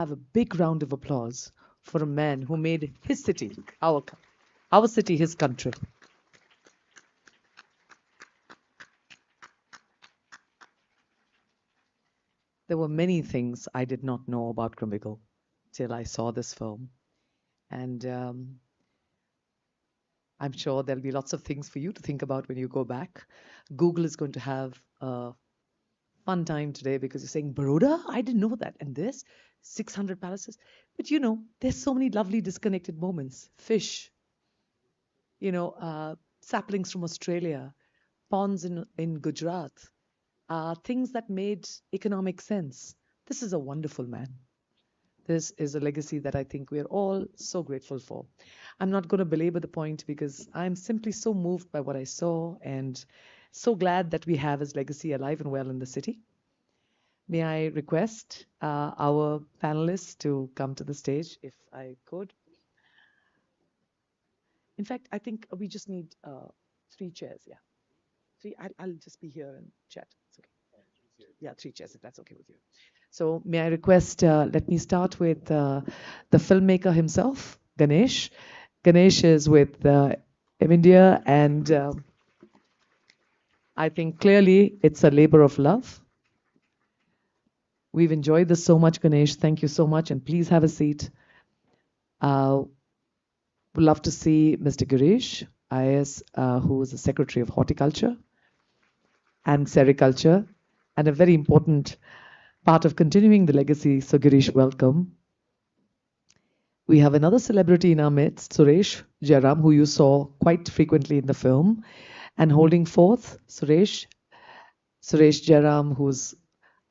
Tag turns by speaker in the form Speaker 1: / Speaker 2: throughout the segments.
Speaker 1: Have a big round of applause for a man who made his city, our city, his country. There were many things I did not know about Krumbiegel till I saw this film. And I'm sure there'll be lots of things for you to think about when you go back. Google is going to have a fun time today because you're saying, Baroda? I didn't know that. And this, 600 palaces. But there's so many lovely disconnected moments. Fish, saplings from Australia, ponds in Gujarat, things that made economic sense. This is a wonderful man. This is a legacy that I think we're all so grateful for. I'm not going to belabor the point because I'm simply so moved by what I saw and so glad that we have his legacy alive and well in the city. May I request our panelists to come to the stage if I could? In fact, I think we just need 3 chairs. Yeah, three. I'll just be here and chat. It's okay. Yeah, 3 chairs if that's okay with you. So may I request, let me start with the filmmaker himself, Ganesh. Ganesh is with MINDIA, and I think clearly it's a labor of love. We've enjoyed this so much, Ganesh. Thank you so much, and please have a seat. Would love to see Mr. Girish, IAS, who is the Secretary of Horticulture and Sericulture, and a very important part of continuing the legacy. So Girish, welcome. We have another celebrity in our midst, Suresh Jayaram, who you saw quite frequently in the film. And holding forth, Suresh Jayaram, who's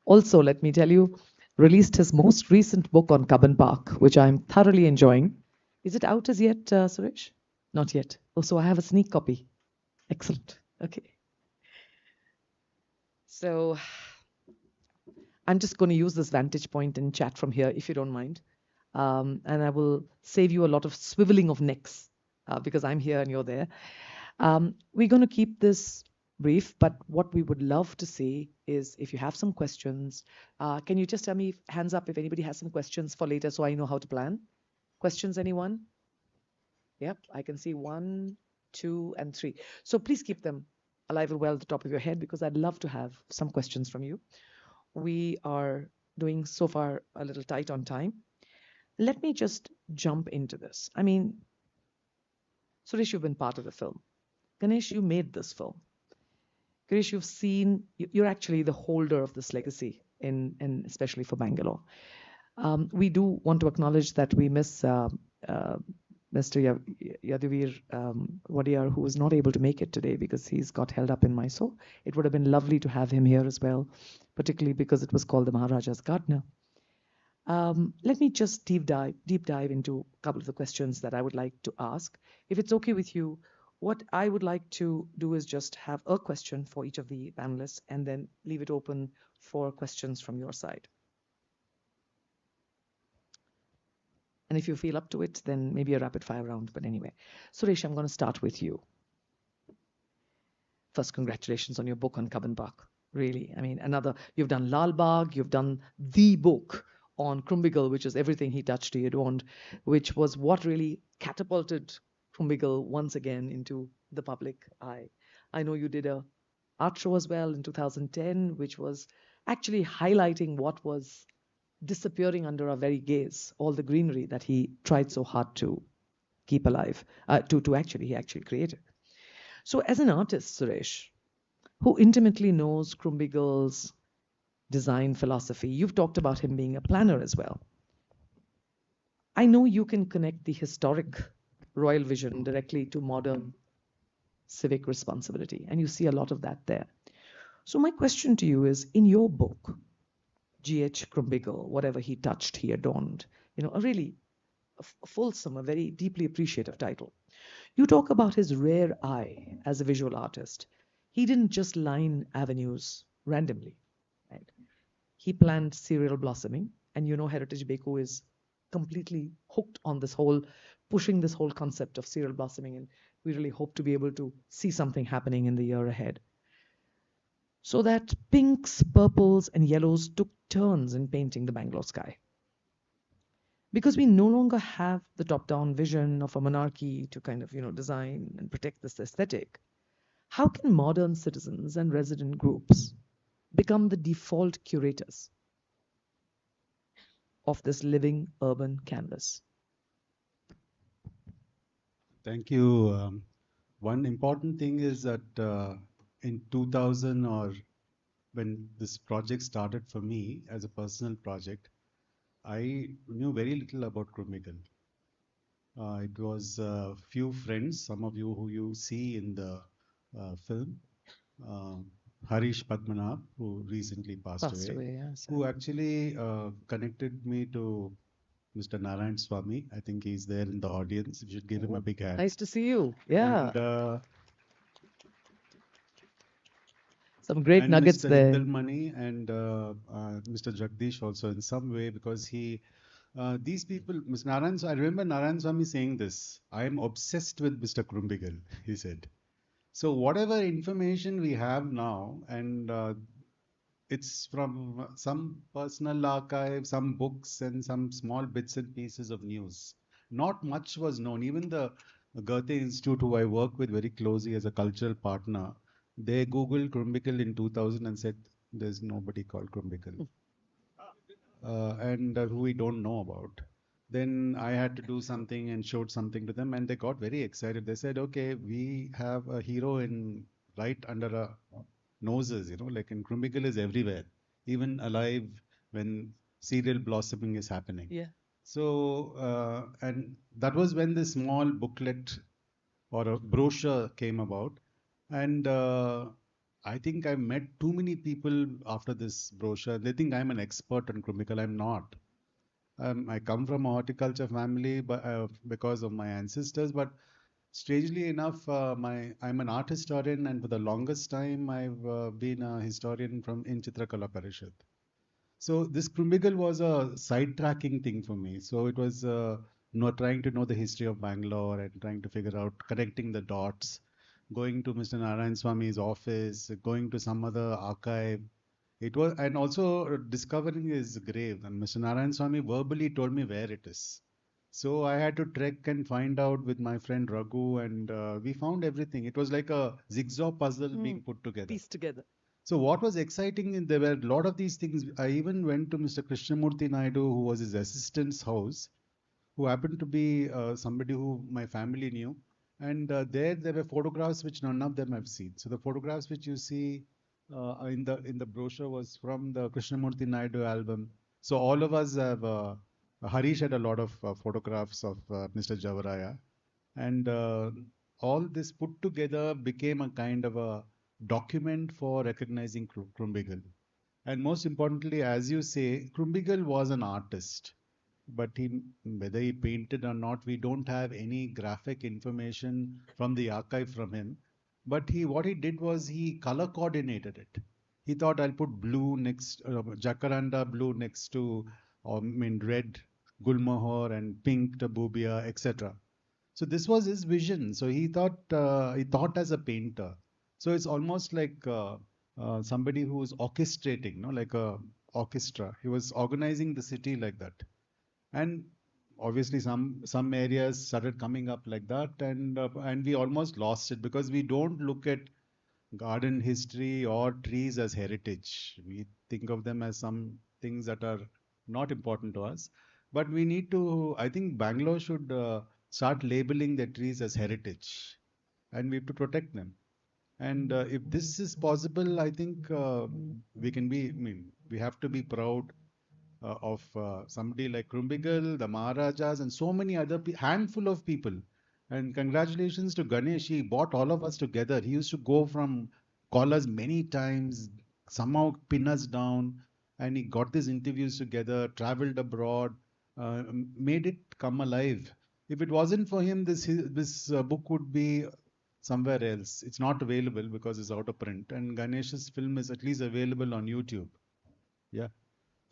Speaker 1: also, let me tell you, released his most recent book on Cubbon Park, which I'm thoroughly enjoying. Is it out as yet, Suresh? Not yet. Oh, so I have a sneak copy. Excellent. Okay. So I'm just going to use this vantage point and chat from here, if you don't mind. And I will save you a lot of swiveling of necks because I'm here and you're there. We're going to keep this brief, but what we would love to see is if you have some questions, can you just tell me, hands up, if anybody has some questions for later so I know how to plan? Questions, anyone? Yep, I can see 1, 2, and 3. So please keep them alive and well at the top of your head because I'd love to have some questions from you. We are doing so far a little tight on time. Let me just jump into this. I mean, Suresh, you've been part of the film. Ganesh, you made this film. Ganesh, you're actually the holder of this legacy, and especially for Bangalore. We do want to acknowledge that we miss Mr. Yaduvir Wadiyar, who was not able to make it today because he's got held up in Mysore. It would have been lovely to have him here as well, particularly because it was called the Maharaja's Gardener. Let me just deep dive into a couple of the questions that I would like to ask. If it's okay with you, what I would like to do is just have a question for each of the panelists and then leave it open for questions from your side. And if you feel up to it, then maybe a rapid fire round. But anyway, Suresh, I'm going to start with you. First, congratulations on your book on Cubbon Park. Really, I mean, you've done Lalbagh, you've done the book on Krumbiegel, which is everything he touched, he adorned, which was what really catapulted Krumbiegel once again into the public eye. I know you did a art show as well in 2010, which was actually highlighting what was disappearing under our very gaze, all the greenery that he tried so hard to keep alive, he actually created. So as an artist, Suresh, who intimately knows Krumbiegel's design philosophy, you've talked about him being a planner as well. I know you can connect the historic royal vision directly to modern civic responsibility, and you see a lot of that there. So my question to you is, in your book, G.H. Krumbiegel, whatever he touched, he adorned, a really fulsome, a very deeply appreciative title. You talk about his rare eye as a visual artist. He didn't just line avenues randomly, right? He planned serial blossoming, and Heritage Beko is completely hooked on pushing this whole concept of serial blossoming, and we really hope to be able to see something happening in the year ahead. So that pinks, purples, and yellows took turns in painting the Bangalore sky. Because we no longer have the top-down vision of a monarchy to kind of, design and protect this aesthetic. How can modern citizens and resident groups become the default curators of this living urban canvas?
Speaker 2: Thank you. One important thing is that in 2000, or when this project started for me as a personal project, I knew very little about Krumbiegel. It was a few friends, some of you who you see in the film, uh, Harish Padmanabh, who recently passed
Speaker 1: Passed
Speaker 2: away,
Speaker 1: away, yes.
Speaker 2: who actually connected me to Mr. Narayan Swami. I think he's there in the audience. We should give him a big hand.
Speaker 1: Nice to see you. Yeah.
Speaker 2: And
Speaker 1: Some great nuggets
Speaker 2: Mr.
Speaker 1: there.
Speaker 2: Hindalmani and Mr. Jagdish also in some way, because these people, Mr. Narayan, I remember Narayan Swami saying this, I am obsessed with Mr. Krumbiegel, he said. So whatever information we have now, and it's from some personal archive, some books, and some small bits and pieces of news. Not much was known. Even the Goethe Institute, who I work with very closely as a cultural partner, they Googled Krumbiegel in 2000 and said, there's nobody called Krumbiegel, and who we don't know about. Then I had to do something and showed something to them, and they got very excited. They said, okay, we have a hero in right under our noses, like in Krumbiegel is everywhere, even alive when serial blossoming is happening.
Speaker 1: Yeah.
Speaker 2: So, and that was when the small booklet or a brochure came about. And I think I met too many people after this brochure. They think I'm an expert on Krumbiegel. I'm not. I come from a horticulture family because of my ancestors, but strangely enough, I'm an art historian, and for the longest time, I've been a historian from in Chitrakala Parishad. So this Krumbiegel was a sidetracking thing for me. So it was not trying to know the history of Bangalore and trying to figure out connecting the dots, going to Mr. Narayan Swami's office, going to some other archive. It was, and also discovering his grave. And Mr. Narayan Swami verbally told me where it is. So I had to trek and find out with my friend Raghu, and we found everything. It was like a jigsaw puzzle being put together.
Speaker 1: Pieced together.
Speaker 2: So what was exciting, there were a lot of these things. I even went to Mr. Krishnamurti Naidu, who was his assistant's house, who happened to be somebody who my family knew. And there were photographs which none of them have seen. So the photographs which you see in the brochure was from the Krishnamurti Naidu album. So all of us have, Harish had a lot of photographs of Mr. Javaraya. And all this put together became a kind of a document for recognizing Krumbiegel. And most importantly, as you say, Krumbiegel was an artist, but whether he painted or not, we don't have any graphic information from the archive from him. But what he did was he color coordinated it. He thought, I'll put blue next, jacaranda blue next to, red gulmohar, and pink tabubia, etc. So this was his vision. So he thought as a painter. So it's almost like somebody who is orchestrating, like a orchestra. He was organizing the city like that. And obviously some areas started coming up like that, and we almost lost it because we don't look at garden history or trees as heritage. We think of them as some things that are not important to us. But we need to, I think Bangalore should start labeling the trees as heritage, and we have to protect them. And if this is possible, I think we have to be proud of somebody like Krumbiegel, the Maharajas, and so many other handful of people. And congratulations to Ganesh. He brought all of us together. He used to go from call us many times, somehow pin us down, and he got these interviews together, traveled abroad, made it come alive. If it wasn't for him, this book would be somewhere else. It's not available because it's out of print, and Ganesh's film is at least available on YouTube. Yeah.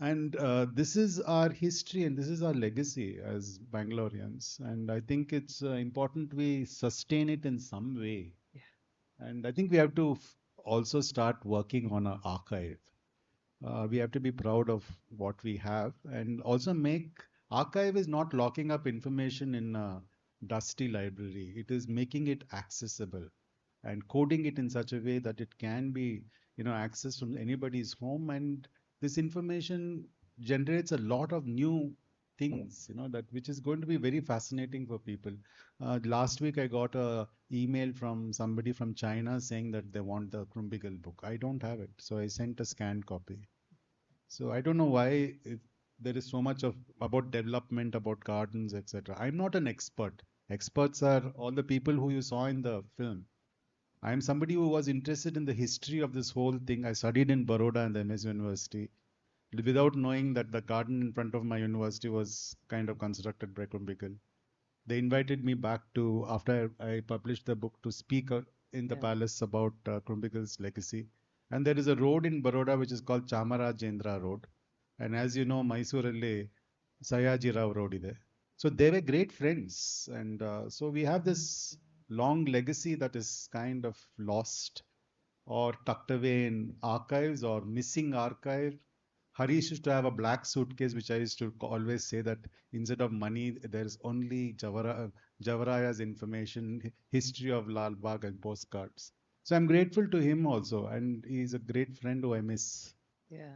Speaker 2: And this is our history and this is our legacy as Bangaloreans. And I think it's important we sustain it in some way.
Speaker 1: Yeah.
Speaker 2: And I think we have to also start working on our archive. We have to be proud of what we have and also make Archive is not locking up information in a dusty library. It is making it accessible and coding it in such a way that it can be, accessed from anybody's home. And this information generates a lot of new things, that which is going to be very fascinating for people. Last week I got a email from somebody from China saying that they want the Krumbiegel book. I don't have it, so I sent a scanned copy. So I don't know why there is so much of about development, about gardens, etc. I'm not an expert. Experts are all the people who you saw in the film. I am somebody who was interested in the history of this whole thing. I studied in Baroda and the MS University without knowing that the garden in front of my university was kind of constructed by Krumbiegel. They invited me back to, after I published the book, to speak in the
Speaker 1: Yeah.
Speaker 2: palace about Krumbiegel's legacy. And there is a road in Baroda which is called Chamarajendra Road. And as you know, Mysore Sayaji Rao Road is there. So they were great friends. And so we have this long legacy that is kind of lost or tucked away in archives or missing archive. Harish used to have a black suitcase, which I used to always say that instead of money, there is only Javaraya's information, history of Lalbagh and postcards. So I'm grateful to him also, and he's a great friend who I miss.
Speaker 1: Yeah.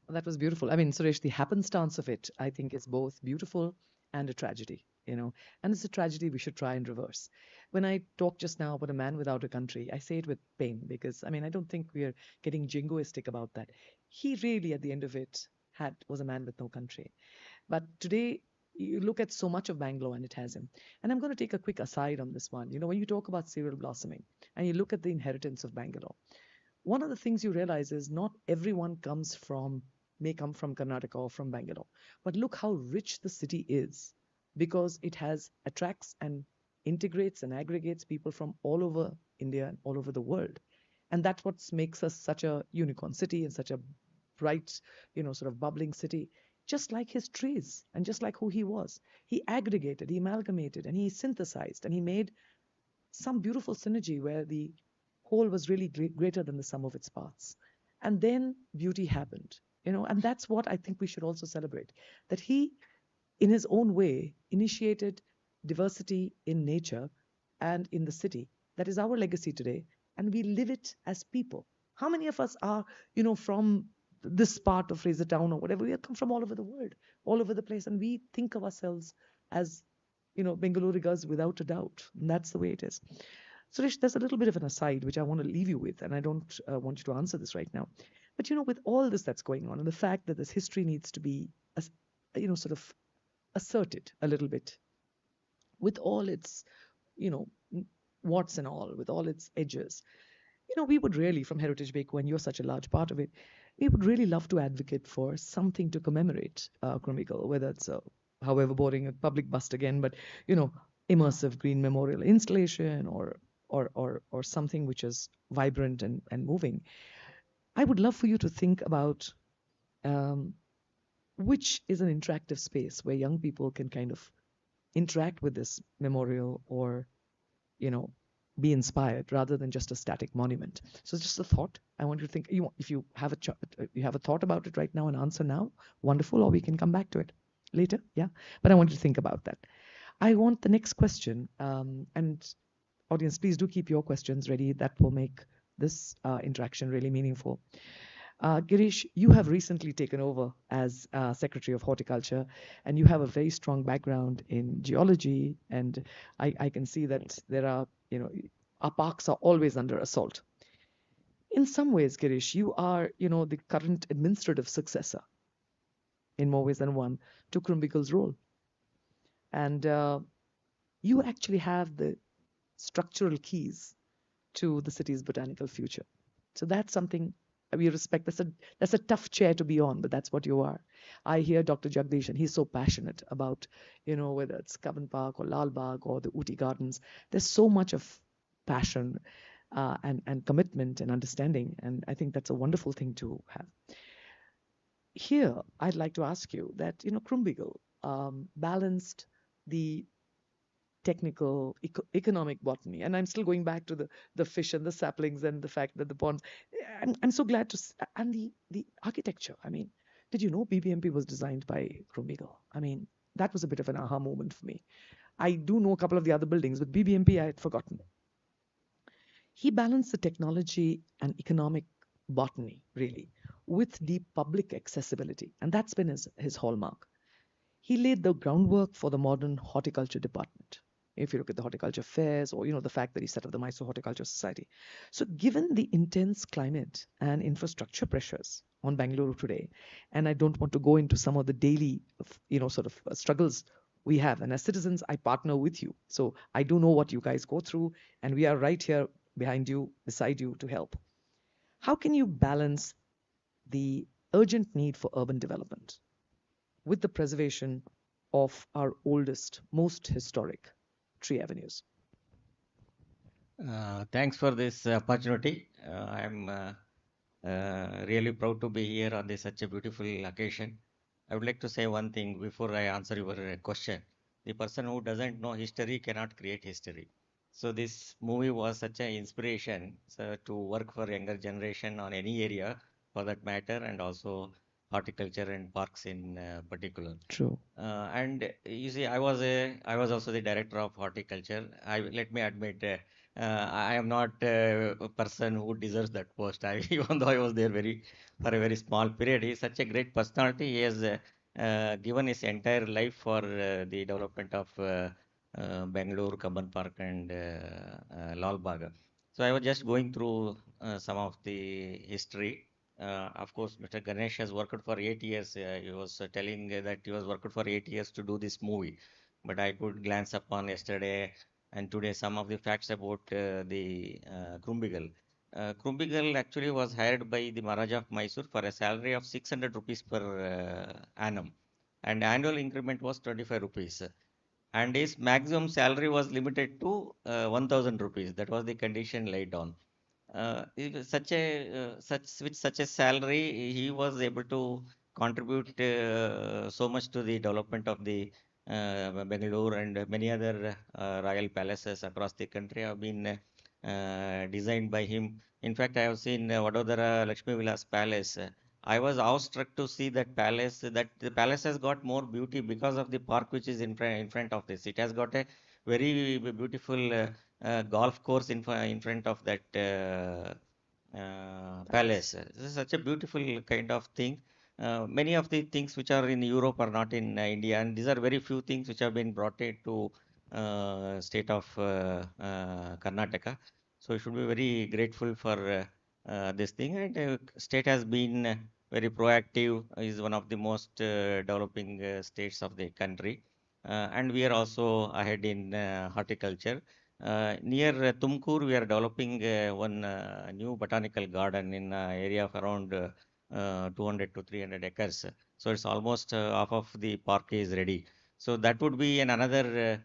Speaker 1: That was beautiful. I mean, Suresh, the happenstance of it, I think, is both beautiful and a tragedy, and it's a tragedy we should try and reverse. When I talk just now about a man without a country, I say it with pain because, I mean, I don't think we're getting jingoistic about that. He really, at the end of it, was a man with no country. But today, you look at so much of Bangalore and it has him. And I'm going to take a quick aside on this one. When you talk about cereal blossoming and you look at the inheritance of Bangalore, one of the things you realize is not everyone may come from Karnataka or from Bangalore. But look how rich the city is because it attracts and integrates and aggregates people from all over India and all over the world. And that's what makes us such a unicorn city and such a bright, sort of bubbling city. Just like his trees and just like who he was. He aggregated, he amalgamated, and he synthesized, and he made some beautiful synergy where the whole was really greater than the sum of its parts. And then beauty happened, and that's what I think we should also celebrate. That he, in his own way, initiated diversity in nature and in the city. That is our legacy today, and we live it as people. How many of us are, from this part of Fraser Town or whatever? We come from all over the world, all over the place, and we think of ourselves as, Bengaluru without a doubt. And that's the way it is. Suresh, there's a little bit of an aside which I want to leave you with, and I don't want you to answer this right now. But with all this that's going on, and the fact that this history needs to be, sort of asserted a little bit, with all its, you know, warts and all, with all its edges, we would really, from Heritage Bakery, and you're such a large part of it, we would really love to advocate for something to commemorate Krumbiegel, whether it's however boring a public bust again, but immersive green memorial installation or something which is vibrant and moving. I would love for you to think about um, which is an interactive space where young people can kind of interact with this memorial or, you know, be inspired rather than just a static monument. So it's just a thought. I want you to think. If you have you have a thought about it right now and answer now, wonderful. Or we can come back to it later. Yeah, but I want you to think about that. I want the next question, and audience, please do keep your questions ready. That will make this interaction really meaningful. Girish, you have recently taken over as Secretary of Horticulture, and you have a very strong background in geology. And I can see that there are, our parks are always under assault. In some ways, Girish, you are, the current administrative successor, in more ways than one, to Krumbiegel's role. And you actually have the structural keys to the city's botanical future. So that's something we respect. That's a tough chair to be on, but that's what you are. I hear Dr. Jagdish, and he's so passionate about, whether it's Kavan Park or Lalbagh or the Uti Gardens. There's so much of passion and commitment and understanding, and I think that's a wonderful thing to have. Here, I'd like to ask you that, Krumbiegel balanced the technical economic botany, and I'm still going back to the fish and the saplings and the fact that the ponds. I'm so glad to and the architecture. I mean, Did you know BBMP was designed by Krumbiegel? I mean, that was a bit of an aha moment for me. I do know a couple of the other buildings, but BBMP I had forgotten. He balanced the technology and economic botany, really, with deep public accessibility, and that's been his hallmark. He laid the groundwork for the modern horticulture department. If you look at the horticulture fairs, or the fact that he set up the Mysore Horticulture Society. So, given the intense climate and infrastructure pressures on Bangalore today, and I don't want to go into some of the daily, sort of struggles we have, and as citizens, I partner with you. So I do know what you guys go through, and we are right here behind you, beside you to help. How can you balance the urgent need for urban development with the preservation of our oldest, most historic tree avenues?
Speaker 3: Thanks for this opportunity. I'm really proud to be here on this such a beautiful occasion. I would like to say one thing before I answer your question. The person who doesn't know history cannot create history. So this movie was such an inspiration, so, to work for younger generation on any area for that matter, and also horticulture and parks in particular.
Speaker 1: True.
Speaker 3: And you see, I was also the director of horticulture. Let me admit, I am not a person who deserves that post. Even though I was there for a very small period, he is such a great personality. He has given his entire life for the development of Bangalore, Kabban Park, and Lalbagh. So I was just going through some of the history. Of course, Mr. Ganesh has worked for 8 years. He was telling that he was worked for 8 years to do this movie. But I could glance upon yesterday and today some of the facts about the Krumbiegel. Krumbiegel actually was hired by the Maharaja of Mysore for a salary of 600 rupees per annum, and annual increment was 25 rupees. And his maximum salary was limited to 1000 rupees. That was the condition laid down. With such a salary, he was able to contribute so much to the development of the Bangalore, and many other royal palaces across the country have been designed by him. In fact, I have seen Vadodara Lakshmi Vilas Palace. I was awestruck to see that palace. That the palace has got more beauty because of the park which is in front of this. It has got a very beautiful golf course in front of that palace. This is such a beautiful kind of thing. Many of the things which are in Europe are not in India, and these are very few things which have been brought into state of Karnataka. So we should be very grateful for this thing. And state has been very proactive. Is one of the most developing states of the country, and we are also ahead in horticulture. Near Tumkur, we are developing one new botanical garden in area of around 200 to 300 acres. So it's almost half of the park is ready. So that would be another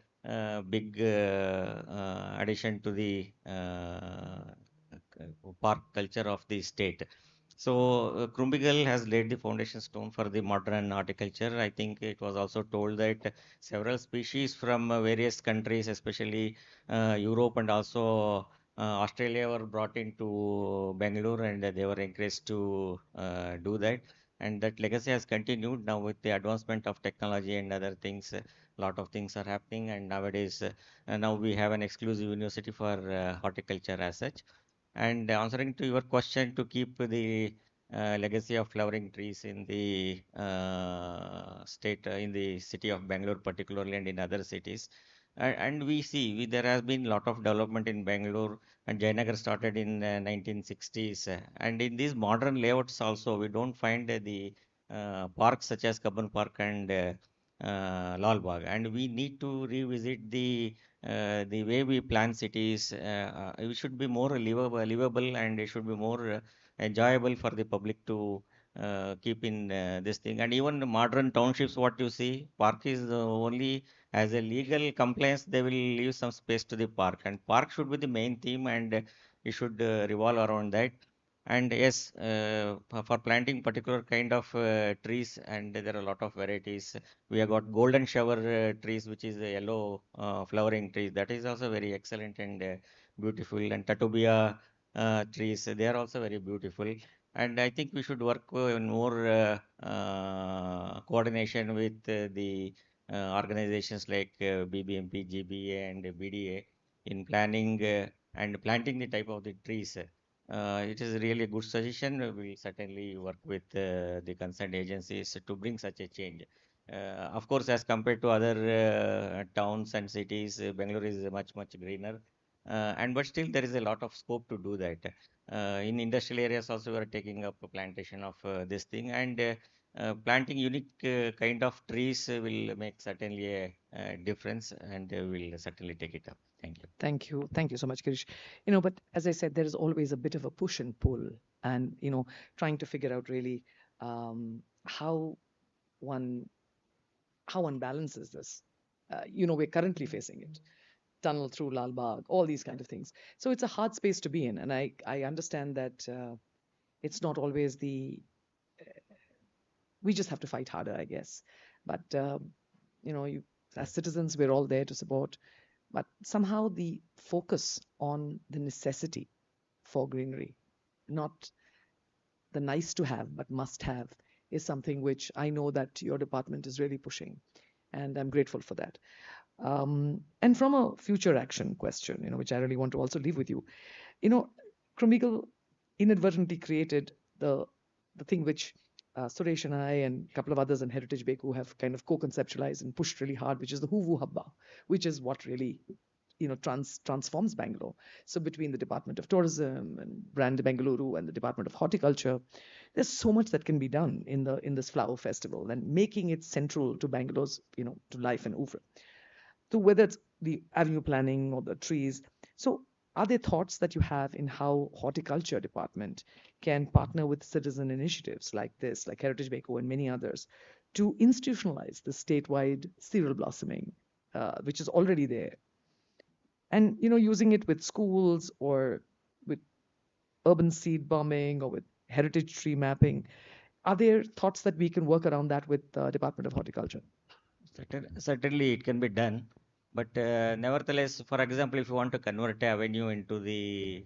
Speaker 3: big addition to the park culture of the state. So Krumbiegel has laid the foundation stone for the modern horticulture. I think it was also told that several species from various countries, especially Europe and also Australia, were brought into Bangalore, and they were encouraged to do that. And that legacy has continued now with the advancement of technology and other things. A lot of things are happening, and nowadays, now we have an exclusive university for horticulture as such. And answering to your question, to keep the legacy of flowering trees in the state, in the city of Bangalore particularly, and in other cities. And we see there has been a lot of development in Bangalore, and Jayanagar started in 1960s. And in these modern layouts also, we don't find the parks such as Kabban Park and Lal Bagh. And we need to revisit the way we plan cities. It should be more livable, and it should be more enjoyable for the public to keep in this thing. And even the modern townships, what you see, park is only as a legal compliance, they will leave some space to the park, and park should be the main theme, and it should revolve around that. And yes, for planting particular kind of trees, and there are a lot of varieties. We have got golden shower trees, which is a yellow flowering trees. That is also very excellent and beautiful. And Tatubia trees, they are also very beautiful. And I think we should work in more coordination with the organizations like BBMP, GBA, and BDA in planning and planting the type of the trees. It is really a good suggestion. We will certainly work with the concerned agencies to bring such a change. Of course, as compared to other towns and cities, Bangalore is much greener. And but still, there is a lot of scope to do that. In industrial areas also, we are taking up a plantation of this thing, and planting unique kind of trees will make certainly a difference, and we'll certainly take it up. Thank you.
Speaker 1: Thank you. Thank you so much, Girish. But as I said, there is always a bit of a push and pull, and trying to figure out really how one balances this. We're currently facing it. Tunnel through Lalbagh, all these kind of things. So it's a hard space to be in, and I understand that it's not always we just have to fight harder, I guess. But as citizens, we're all there to support. But somehow the focus on the necessity for greenery, not the nice to have, but must have, is something which I know that your department is really pushing. And I'm grateful for that. And from a future action question, which I really want to also leave with you, Krumbiegel inadvertently created the thing which Suresh and I and a couple of others in Heritage Beku have kind of co-conceptualized and pushed really hard, which is the Huvu Habba, which is what really transforms Bangalore. So between the Department of Tourism and Brand Bengaluru and the Department of Horticulture, there's so much that can be done in this flower festival and making it central to Bangalore's to life and oeuvre. So whether it's the avenue planning or the trees, so are there thoughts that you have in how horticulture department can partner with citizen initiatives like this, like Heritage Beko and many others, to institutionalize the statewide cereal blossoming, which is already there, and using it with schools or with urban seed bombing or with heritage tree mapping? Are there thoughts that we can work around that with the Department of Horticulture?
Speaker 3: Certainly, it can be done. But nevertheless, for example, if you want to convert a avenue into the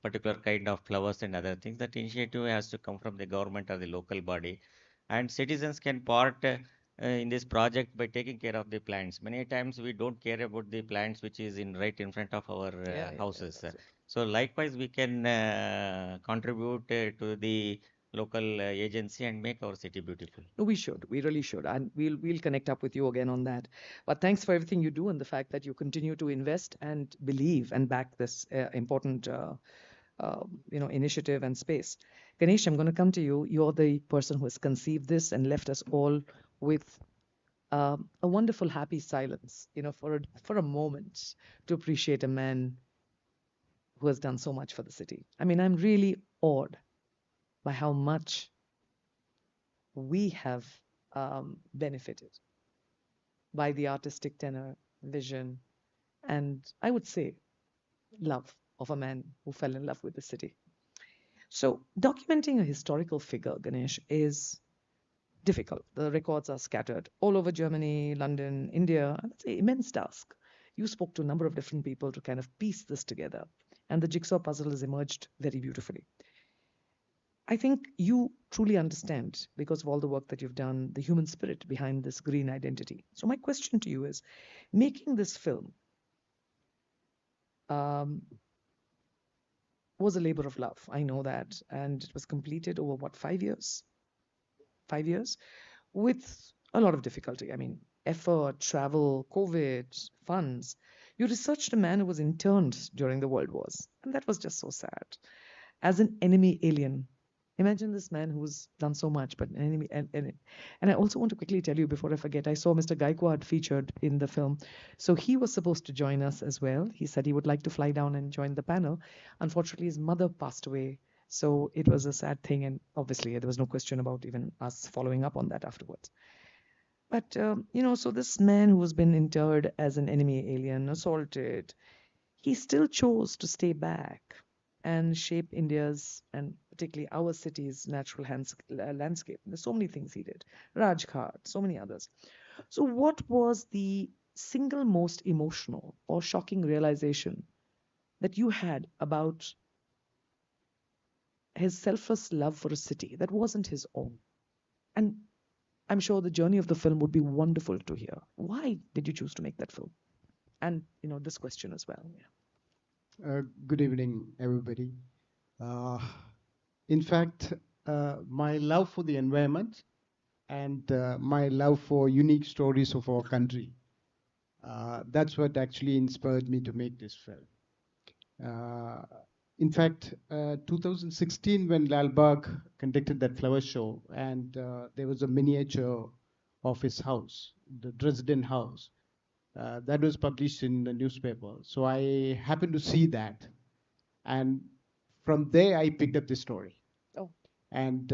Speaker 3: particular kind of flowers and other things, that initiative has to come from the government or the local body. And citizens can part in this project by taking care of the plants. Many times we don't care about the plants which is right in front of our houses. So likewise, we can contribute to the local agency and make our city beautiful.
Speaker 1: No, we should. We really should. And we'll connect up with you again on that. But thanks for everything you do and the fact that you continue to invest and believe and back this important initiative and space. Ganesh, I'm going to come to you. You're the person who has conceived this and left us all with a wonderful, happy silence, for a moment to appreciate a man who has done so much for the city. I mean, I'm really awed by how much we have benefited by the artistic tenor, vision, and I would say love of a man who fell in love with the city. So documenting a historical figure, Ganesh, is difficult. The records are scattered all over Germany, London, India. That's an immense task. You spoke to a number of different people to kind of piece this together, and the jigsaw puzzle has emerged very beautifully. I think you truly understand, because of all the work that you've done, the human spirit behind this green identity. So my question to you is, making this film was a labor of love. I know that. And it was completed over, 5 years? 5 years? With a lot of difficulty. I mean, effort, travel, COVID, funds. You researched a man who was interned during the World Wars. And that was just so sad. As an enemy alien. Imagine this man who's done so much, but an enemy. And I also want to quickly tell you before I forget, I saw Mr. Gaikwad featured in the film. So he was supposed to join us as well. He said he would like to fly down and join the panel. Unfortunately, his mother passed away. So it was a sad thing. And obviously, there was no question about even us following up on that afterwards. But, so this man who has been interred as an enemy alien, assaulted, he still chose to stay back and shape India's and particularly our city's natural landscape. There's so many things he did. Rajghat, so many others. So what was the single most emotional or shocking realization that you had about his selfless love for a city that wasn't his own. And I'm sure the journey of the film would be wonderful to hear. Why did you choose to make that film? And this question as well. Yeah.
Speaker 4: Good evening, everybody. Uh, in fact, my love for the environment and my love for unique stories of our country, that's what actually inspired me to make this film. Uh, in fact, 2016, when Lalbagh conducted that flower show, and there was a miniature of his house, the Dresden house, that was published in the newspaper. So I happened to see that. And from there, I picked up the story.
Speaker 1: Oh.
Speaker 4: And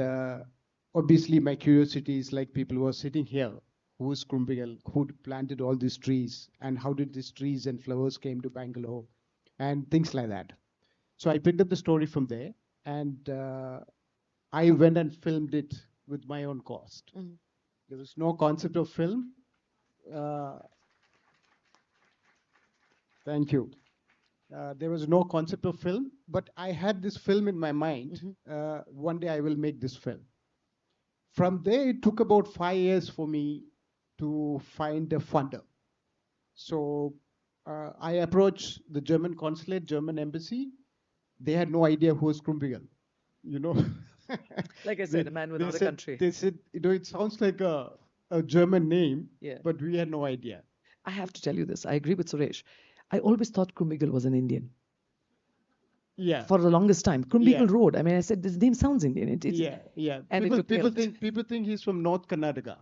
Speaker 4: obviously, my curiosity is like people who are sitting here. Who is Krumbiegel? Who planted all these trees? And how did these trees and flowers came to Bangalore? And things like that. So I picked up the story from there. And I went and filmed it with my own cost.
Speaker 1: Mhm.
Speaker 4: There was no concept of film. Thank you. There was no concept of film, but I had this film in my mind. One day I will make this film. From there, it took about 5 years for me to find a funder. So I approached the German consulate, German embassy. They had no idea who was Krumbiegel, you know.
Speaker 1: Like I said, a man without a
Speaker 4: said,
Speaker 1: country.
Speaker 4: They said, it sounds like a German name,
Speaker 1: Yeah.
Speaker 4: but we had no idea.
Speaker 1: I have to tell you this. I agree with Suresh. I always thought Krumbiegel was an Indian.
Speaker 4: Yeah.
Speaker 1: For the longest time. Krumbiegel
Speaker 4: Yeah.
Speaker 1: Road. I mean, I said, this name sounds Indian.
Speaker 4: Yeah.
Speaker 1: And
Speaker 4: People think he's from North Karnataka.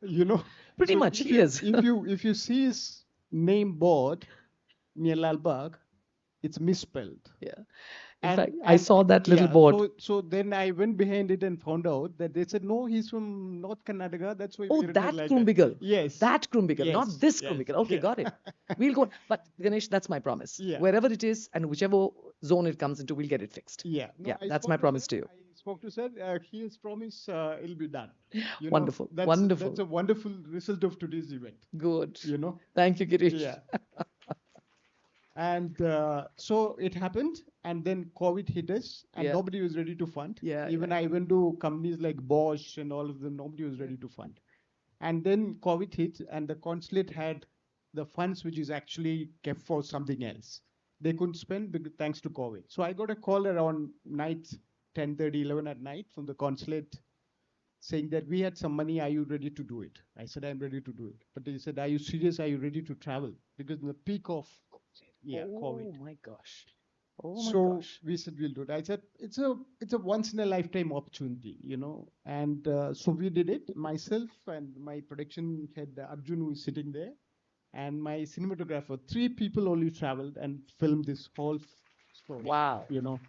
Speaker 4: You know.
Speaker 1: Pretty much, he is.
Speaker 4: If you see his name board near Lalbagh, it's misspelled.
Speaker 1: Yeah. In fact, I saw that little
Speaker 4: yeah,
Speaker 1: board.
Speaker 4: So then I went behind it and found out that they said, no, he's from North Karnataka. That's why.
Speaker 1: Oh,
Speaker 4: we written
Speaker 1: that
Speaker 4: like
Speaker 1: Krumbiegel.
Speaker 4: Yes.
Speaker 1: That Krumbiegel,
Speaker 4: Yes,
Speaker 1: not this
Speaker 4: yes,
Speaker 1: Krumbiegel. Okay,
Speaker 4: yeah.
Speaker 1: got it. We'll go. But Ganesh, that's my promise.
Speaker 4: Yeah.
Speaker 1: Wherever it is and whichever zone it comes into, we'll get it fixed.
Speaker 4: Yeah. No,
Speaker 1: Yeah,
Speaker 4: I
Speaker 1: that's
Speaker 4: spoke
Speaker 1: my
Speaker 4: to
Speaker 1: promise
Speaker 4: sir.
Speaker 1: to you.
Speaker 4: I spoke to sir. He has promised it'll be done. You know,
Speaker 1: Wonderful.
Speaker 4: That's
Speaker 1: Wonderful.
Speaker 4: a wonderful result of today's event.
Speaker 1: Good.
Speaker 4: You know.
Speaker 1: Thank you, Girish.
Speaker 4: Yeah. And so it happened, and then COVID hit us, and
Speaker 1: Yeah.
Speaker 4: nobody was ready to fund.
Speaker 1: Yeah,
Speaker 4: Even
Speaker 1: yeah.
Speaker 4: I went to companies like Bosch and all of them, nobody was ready to fund. And then COVID hit, and the consulate had the funds which is actually kept for something else. They couldn't spend thanks to COVID. So I got a call around night, 10:30, 11 at night from the consulate saying that we had some money, are you ready to do it? I said, I'm ready to do it. But they said, are you serious? Are you ready to travel? Because in the peak of COVID.
Speaker 1: Oh my gosh. Oh my
Speaker 4: So
Speaker 1: gosh.
Speaker 4: we said we'll do it. I said it's a once in a lifetime opportunity, you know. And so we did it. Myself and my production head Arjun, who is sitting there, and my cinematographer. 3 people only traveled and filmed this whole story.
Speaker 1: Wow.
Speaker 4: You know.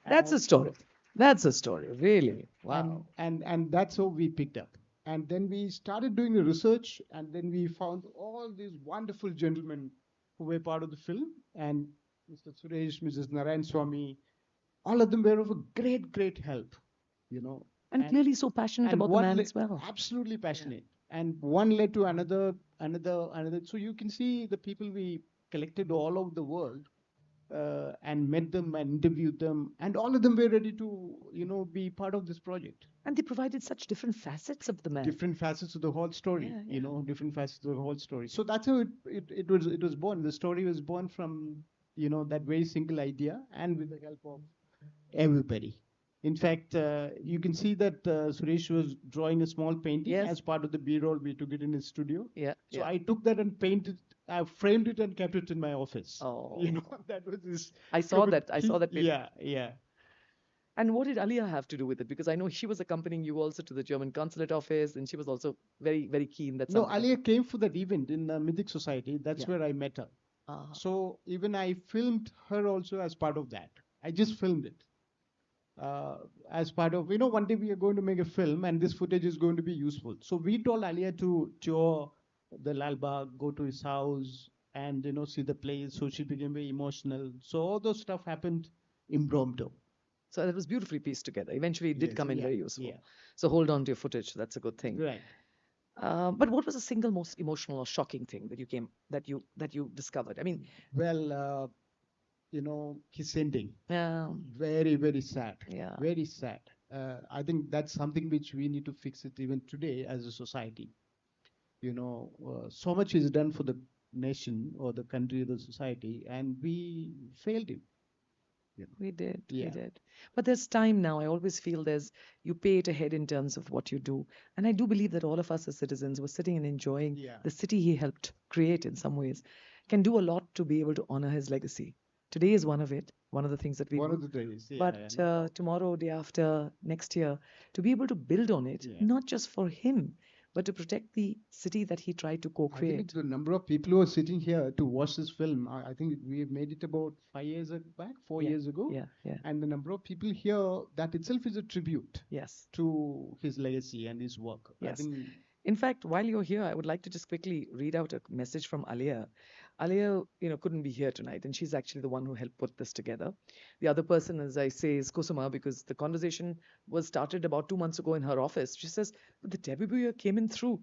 Speaker 1: That's a
Speaker 4: And-
Speaker 1: story. That's a story. Really. Wow.
Speaker 4: And that's how we picked up. And then we started doing the research, and then we found all these wonderful gentlemen who were part of the film, and Mr. Suresh, Mrs. Narayan Swami, all of them were of a great help, you know.
Speaker 1: And clearly so passionate about the
Speaker 4: one
Speaker 1: man
Speaker 4: le-
Speaker 1: as well.
Speaker 4: Absolutely passionate. And one led to another. So you can see the people we collected all over the world and met them and interviewed them, and all of them were ready to, you know, be part of this project.
Speaker 1: And they provided such different facets of the man.
Speaker 4: Different facets of the whole story,
Speaker 1: Yeah,
Speaker 4: you know, different facets of the whole story. So that's how it was born. The story was born from, you know, that very single idea, and with the help of everybody. In fact, you can see that Suresh was drawing a small painting
Speaker 1: Yes.
Speaker 4: as part of the B-roll. We took it in his studio.
Speaker 1: Yeah.
Speaker 4: So
Speaker 1: yeah.
Speaker 4: I took that and painted. I framed it and kept it in my office.
Speaker 1: Oh.
Speaker 4: You know, that was his.
Speaker 1: I saw that. I saw that painting.
Speaker 4: Yeah.
Speaker 1: And what did Alia have to do with it? Because I know she was accompanying you also to the German consulate office, and she was also very, very keen. That
Speaker 4: No,
Speaker 1: something-
Speaker 4: Alia came for that event in the Mythic Society. That's
Speaker 1: Yeah.
Speaker 4: where I met her.
Speaker 1: Ah.
Speaker 4: So even I filmed her also as part of that. I just filmed it as part of, you know, one day we are going to make a film and this footage is going to be useful. So we told Alia to tour the Lalbagh, go to his house and, you know, see the place. So she became very emotional. So all those stuff happened impromptu.
Speaker 1: So that was beautifully pieced together. Eventually, it did
Speaker 4: Yes,
Speaker 1: come in
Speaker 4: yeah,
Speaker 1: very useful.
Speaker 4: yeah.
Speaker 1: So hold on to your footage. That's a good thing.
Speaker 4: Right.
Speaker 1: But what was the single most emotional or shocking thing that you discovered? I mean,
Speaker 4: Well, his ending.
Speaker 1: Yeah.
Speaker 4: Very, very sad.
Speaker 1: Yeah.
Speaker 4: Very sad. I think that's something which we need to fix it even today as a society. So much is done for the nation or the country, the society, and we failed him.
Speaker 1: We did, we
Speaker 4: Yeah.
Speaker 1: did. But there's time now. I always feel you pay it ahead in terms of what you do. And I do believe that all of us as citizens were sitting and enjoying
Speaker 4: Yeah.
Speaker 1: the city he helped create in some ways, can do a lot to be able to honor his legacy. Today is one of it, one of the things that we
Speaker 4: One
Speaker 1: do.
Speaker 4: of the days. Yeah,
Speaker 1: But
Speaker 4: no doubt.
Speaker 1: tomorrow, day after, next year, to be able to build on it,
Speaker 4: Yeah.
Speaker 1: not just for him, but to protect the city that he tried to
Speaker 4: I think
Speaker 1: co-create.
Speaker 4: the number of people who are sitting here to watch this film, I think we made it about 5 years back, 4 years ago.
Speaker 1: Yeah, yeah,
Speaker 4: And the number of people here, that itself is a tribute
Speaker 1: yes,
Speaker 4: to his legacy and his work. I
Speaker 1: yes.
Speaker 4: think,
Speaker 1: In fact, while you're here, I would like to just quickly read out a message from Alia. Alia, couldn't be here tonight, and she's actually the one who helped put this together. The other person, as I say, is Kusuma, because the conversation was started about 2 months ago in her office. She says, but the debut came in through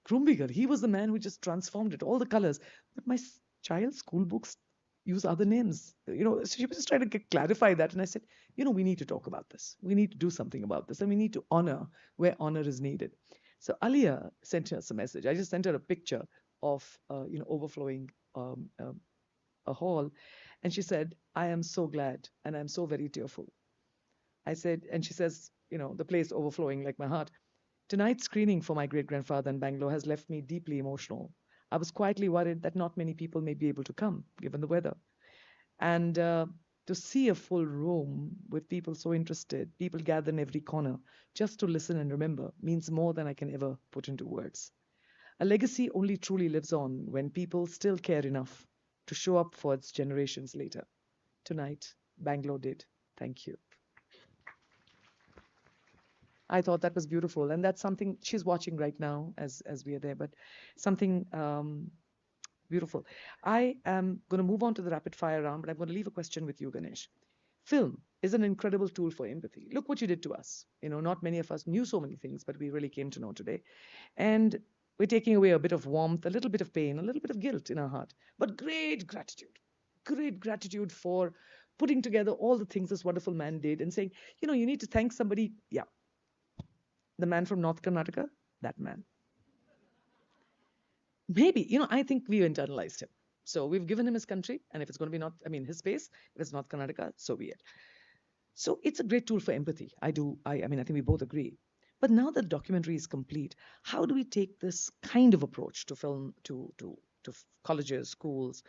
Speaker 1: Krumbiegel. He was the man who just transformed it, all the colors. But my child's school books use other names. So she was just trying to clarify that. And I said, we need to talk about this. We need to do something about this. And we need to honor where honor is needed. So Alia sent us a message. I just sent her a picture of, overflowing a hall. And she said, I am so glad and I'm so very tearful. I said, and she says, the place overflowing like my heart. Tonight's screening for my great-grandfather in Bangalore has left me deeply emotional. I was quietly worried that not many people may be able to come, given the weather. And to see a full room with people so interested, people gather in every corner, just to listen and remember, means more than I can ever put into words. A legacy only truly lives on when people still care enough to show up for its generations later. Tonight, Bangalore did. Thank you. I thought that was beautiful, and that's something she's watching right now as we are there. But something beautiful. I am going to move on to the rapid fire round, but I'm going to leave a question with you, Ganesh. Film is an incredible tool for empathy. Look what you did to us. Not many of us knew so many things, but we really came to know today. And we're taking away a bit of warmth, a little bit of pain, a little bit of guilt in our heart, but great gratitude for putting together all the things this wonderful man did and saying, you need to thank somebody. Yeah, the man from North Karnataka, that man. Maybe, I think we internalized him. So we've given him his country, and if it's going to be his space, if it's North Karnataka, so be it. So it's a great tool for empathy. I think we both agree. But now that the documentary is complete, how do we take this kind of approach to film, to colleges, schools,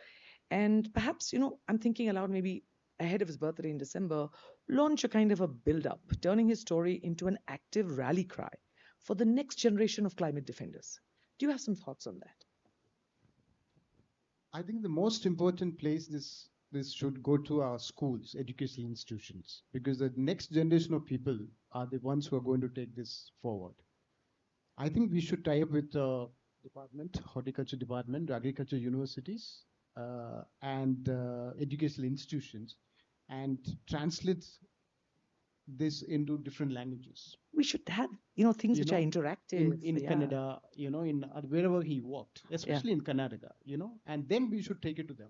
Speaker 1: and perhaps, I'm thinking aloud, maybe ahead of his birthday in December, launch a kind of a build-up, turning his story into an active rally cry for the next generation of climate defenders. Do you have some thoughts on that?
Speaker 4: I think the most important place this should go to our schools, educational institutions, because the next generation of people are the ones who are going to take this forward. I think we should tie up with the horticulture department, agriculture universities, and educational institutions, and translate this into different languages.
Speaker 1: We should have, things which are interactive.
Speaker 4: In Canada, in wherever he worked, especially in Karnataka, and then we should take it to them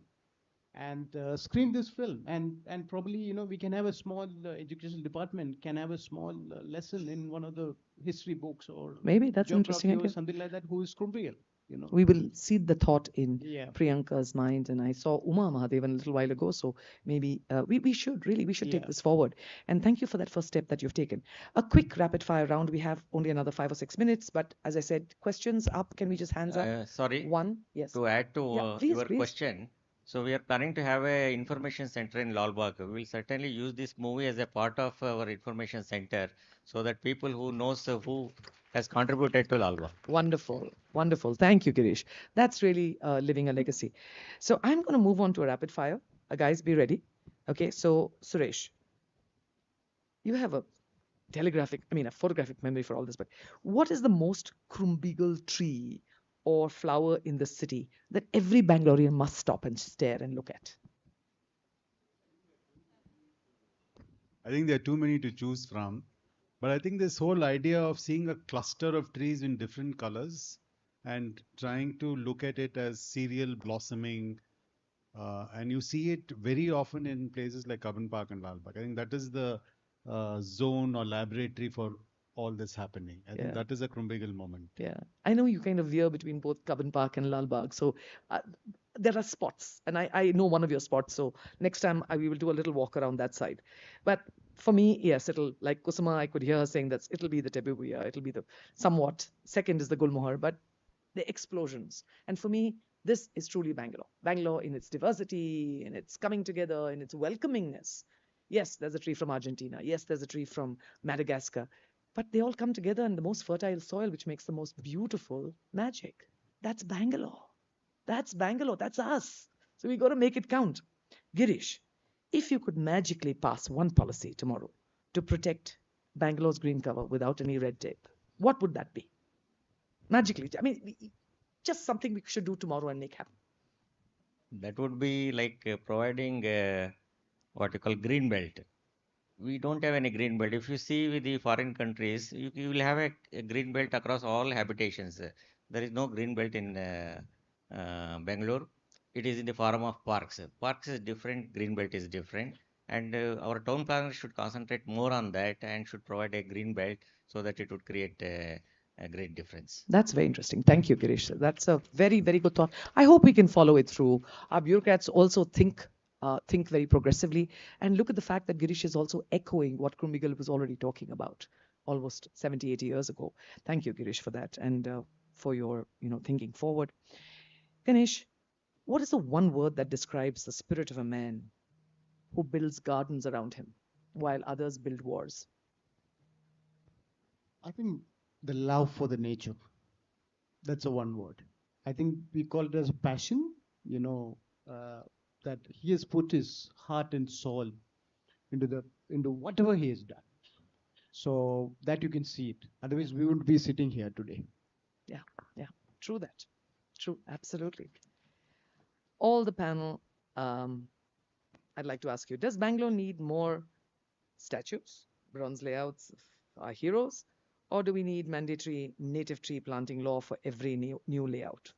Speaker 4: and screen this film. And probably, we can have a small educational department can have a small lesson in one of the history books or
Speaker 1: maybe that's
Speaker 4: geography
Speaker 1: interesting
Speaker 4: or something like that. Who is Krumbiegel?
Speaker 1: We will seed the thought in
Speaker 4: Yeah.
Speaker 1: Priyanka's mind, and I saw Uma Mahadevan a little while ago, so maybe we should take
Speaker 4: Yeah.
Speaker 1: this forward. And thank you for that first step that you've taken. A quick rapid fire round. We have only another 5 or 6 minutes, but as I said, questions up. Can we just hands up?
Speaker 3: Sorry,
Speaker 1: One, yes.
Speaker 3: to add to
Speaker 1: Yeah, please,
Speaker 3: your
Speaker 1: please.
Speaker 3: question. So we are planning to have a information center in Lalbagh. We will certainly use this movie as a part of our information center so that people who knows who has contributed to Lalbagh.
Speaker 1: Wonderful, wonderful. Thank you, Girish. That's really living a legacy. So I'm going to move on to a rapid fire. Guys, be ready. Okay, so Suresh, you have a photographic memory for all this, but what is the most Krumbiegel tree or flower in the city that every Bangalorean must stop and stare and look at?
Speaker 2: I think there are too many to choose from. But I think this whole idea of seeing a cluster of trees in different colors and trying to look at it as serial blossoming And you see it very often in places like Cubbon Park and Lalbagh. I think that is the zone or laboratory for all this happening. I think
Speaker 1: Yeah.
Speaker 2: that is a Krumbiegel moment.
Speaker 1: Yeah, I know you kind of veer between both Cubbon Park and Lalbagh. So uh, there are spots, and I know one of your spots. So next time we will do a little walk around that side. But for me, yes, it'll like Kusuma. I could hear her saying that it'll be the Tebubuya, it'll be the somewhat. Second is the Gulmohar, but the explosions. And for me, this is truly Bangalore. Bangalore in its diversity, in its coming together, in its welcomingness. Yes, there's a tree from Argentina. Yes, there's a tree from Madagascar. But they all come together in the most fertile soil, which makes the most beautiful magic. That's Bangalore. That's Bangalore. That's us. So we got to make it count. Girish, if you could magically pass one policy tomorrow to protect Bangalore's green cover without any red tape, what would that be? Magically. I mean, just something we should do tomorrow and make happen.
Speaker 3: That would be like providing what you call green belt. We don't have any green belt. If you see with the foreign countries, you will have a green belt across all habitations. There is no green belt in Bangalore. It is in the form of parks. Parks is different, green belt is different. And our town planners should concentrate more on that and should provide a green belt so that it would create a great difference.
Speaker 1: That's very interesting. Thank you, Girish. That's a very, very good thought. I hope we can follow it through. Our bureaucrats also think very progressively, and look at the fact that Girish is also echoing what Krumbiegel was already talking about almost 70, 80 years ago. Thank you, Girish, for that and for your thinking forward. Ganesh, what is the one word that describes the spirit of a man who builds gardens around him while others build wars?
Speaker 4: I think the love for the nature. That's a one word. I think we call it as a passion, you know, uh, that he has put his heart and soul into whatever he has done. So that you can see it. Otherwise, we wouldn't be sitting here today.
Speaker 1: Yeah, yeah, true that. True, absolutely. All the panel, um, I'd like to ask you, does Bangalore need more statues, bronze layouts of our heroes, or do we need mandatory native tree planting law for every new layout?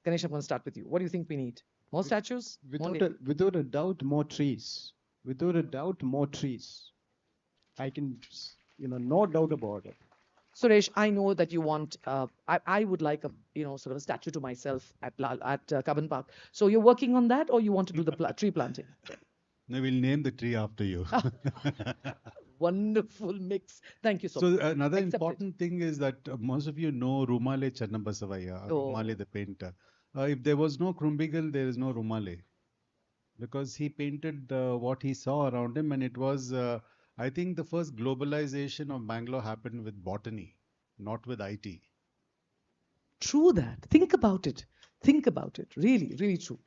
Speaker 1: Ganesh, I'm going to start with you. What do you think we need? More statues? More
Speaker 4: Without a doubt, more trees. Without a doubt, more trees. I can, no doubt about it.
Speaker 1: Suresh, I know that you want. I would like a sort of a statue to myself at Cubbon Park. So you're working on that, or you want to do the tree planting?
Speaker 2: No, we'll name the tree after you.
Speaker 1: Wonderful mix. Thank you so
Speaker 2: So
Speaker 1: much.
Speaker 2: another
Speaker 1: Accepted.
Speaker 2: important thing is that most of you know Rumale Channabasavaya,
Speaker 1: Oh.
Speaker 2: Rumale the painter. If there was no Krumbiegel, there is no Rumale, because he painted what he saw around him, and it was, I think, the first globalization of Bangalore happened with botany, not with IT.
Speaker 1: True that. Think about it. Think about it. Really, really true.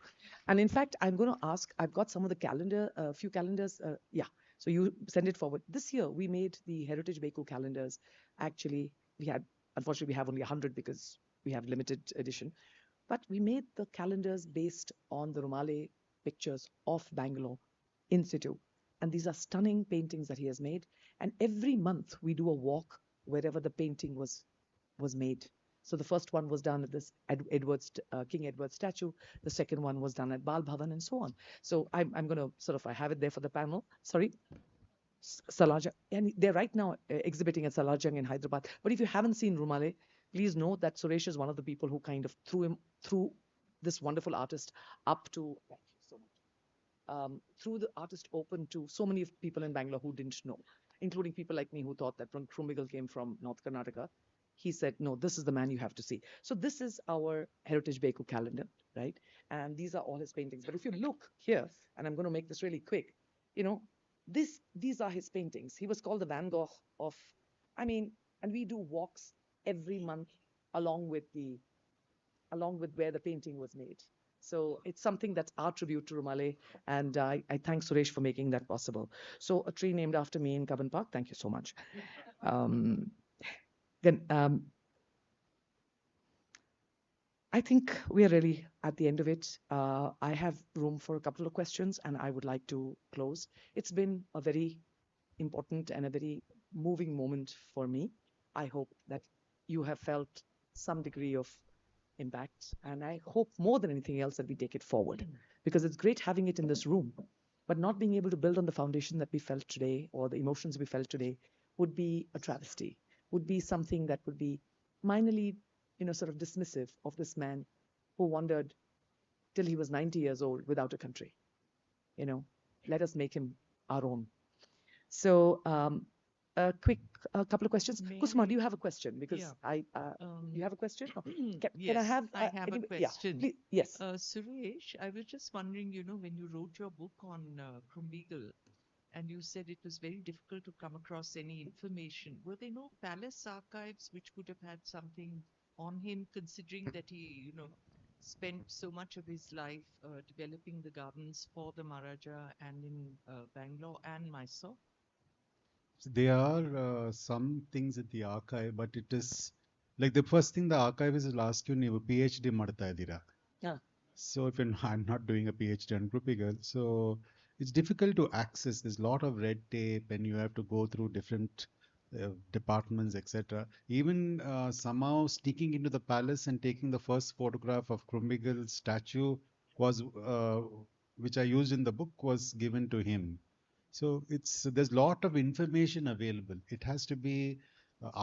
Speaker 1: And in fact, I'm going to ask, I've got some of the calendar, a few calendars. Yeah. So you send it forward. This year, we made the Heritage Beku calendars. Actually, unfortunately, we have only 100 because we have limited edition. But we made the calendars based on the Romale pictures of Bangalore in situ. And these are stunning paintings that he has made. And every month, we do a walk wherever the painting was made. So the first one was done at this King Edward statue. The second one was done at Bal Bhavan and so on. So I'm going to I have it there for the panel. Sorry. Salajang. And they're right now exhibiting at Salajang in Hyderabad. But if you haven't seen Rumale, please know that Suresh is one of the people who kind of threw this wonderful artist up to, thank you so much, through the artist open to so many people in Bangalore who didn't know, including people like me who thought that when Krumbiegel came from North Karnataka, he said, no, this is the man you have to see. So this is our Heritage Beku calendar, right? And these are all his paintings. But if you look here, and I'm going to make this really quick, these are his paintings. He was called the Van Gogh of, and we do walks every month along with where the painting was made. So it's something that's our tribute to Rumale, and I thank Suresh for making that possible. So a tree named after me in Cubbon Park. Thank you so much. Then I think we are really at the end of it. I have room for a couple of questions, and I would like to close. It's been a very important and a very moving moment for me. I hope that you have felt some degree of impact. And I hope more than anything else that we take it forward, because it's great having it in this room, but not being able to build on the foundation that we felt today or the emotions we felt today would be a travesty, would be something that would be minorly, sort of dismissive of this man who wandered till he was 90 years old without a country. Let us make him our own. So a quick couple of questions.
Speaker 5: May
Speaker 1: Kusma,
Speaker 5: I-
Speaker 1: do you have a question? Because
Speaker 5: Yeah.
Speaker 1: you have a question? Oh, can I
Speaker 5: Yes,
Speaker 1: have?
Speaker 5: I have a
Speaker 1: yeah,
Speaker 5: question.
Speaker 1: please, yes.
Speaker 5: Suresh, I was just wondering, when you wrote your book on Krumbiegel, and you said it was very difficult to come across any information, were there no palace archives which would have had something on him, considering that he, spent so much of his life developing the gardens for the Maharaja and in Bangalore and Mysore?
Speaker 2: There are some things at the archive, but it is like the first thing the archivist will ask you, ನೀವು PhD ಮಾಡ್ತಾ ಇದ್ದೀರಾ?
Speaker 1: Yeah.
Speaker 2: So if I'm not doing a PhD on Krupigel, so it's difficult to access. There's a lot of red tape, and you have to go through different departments, etc. Even somehow sneaking into the palace and taking the first photograph of Krumbigel's statue was, which I used in the book, was given to him. So there's a lot of information available. It has to be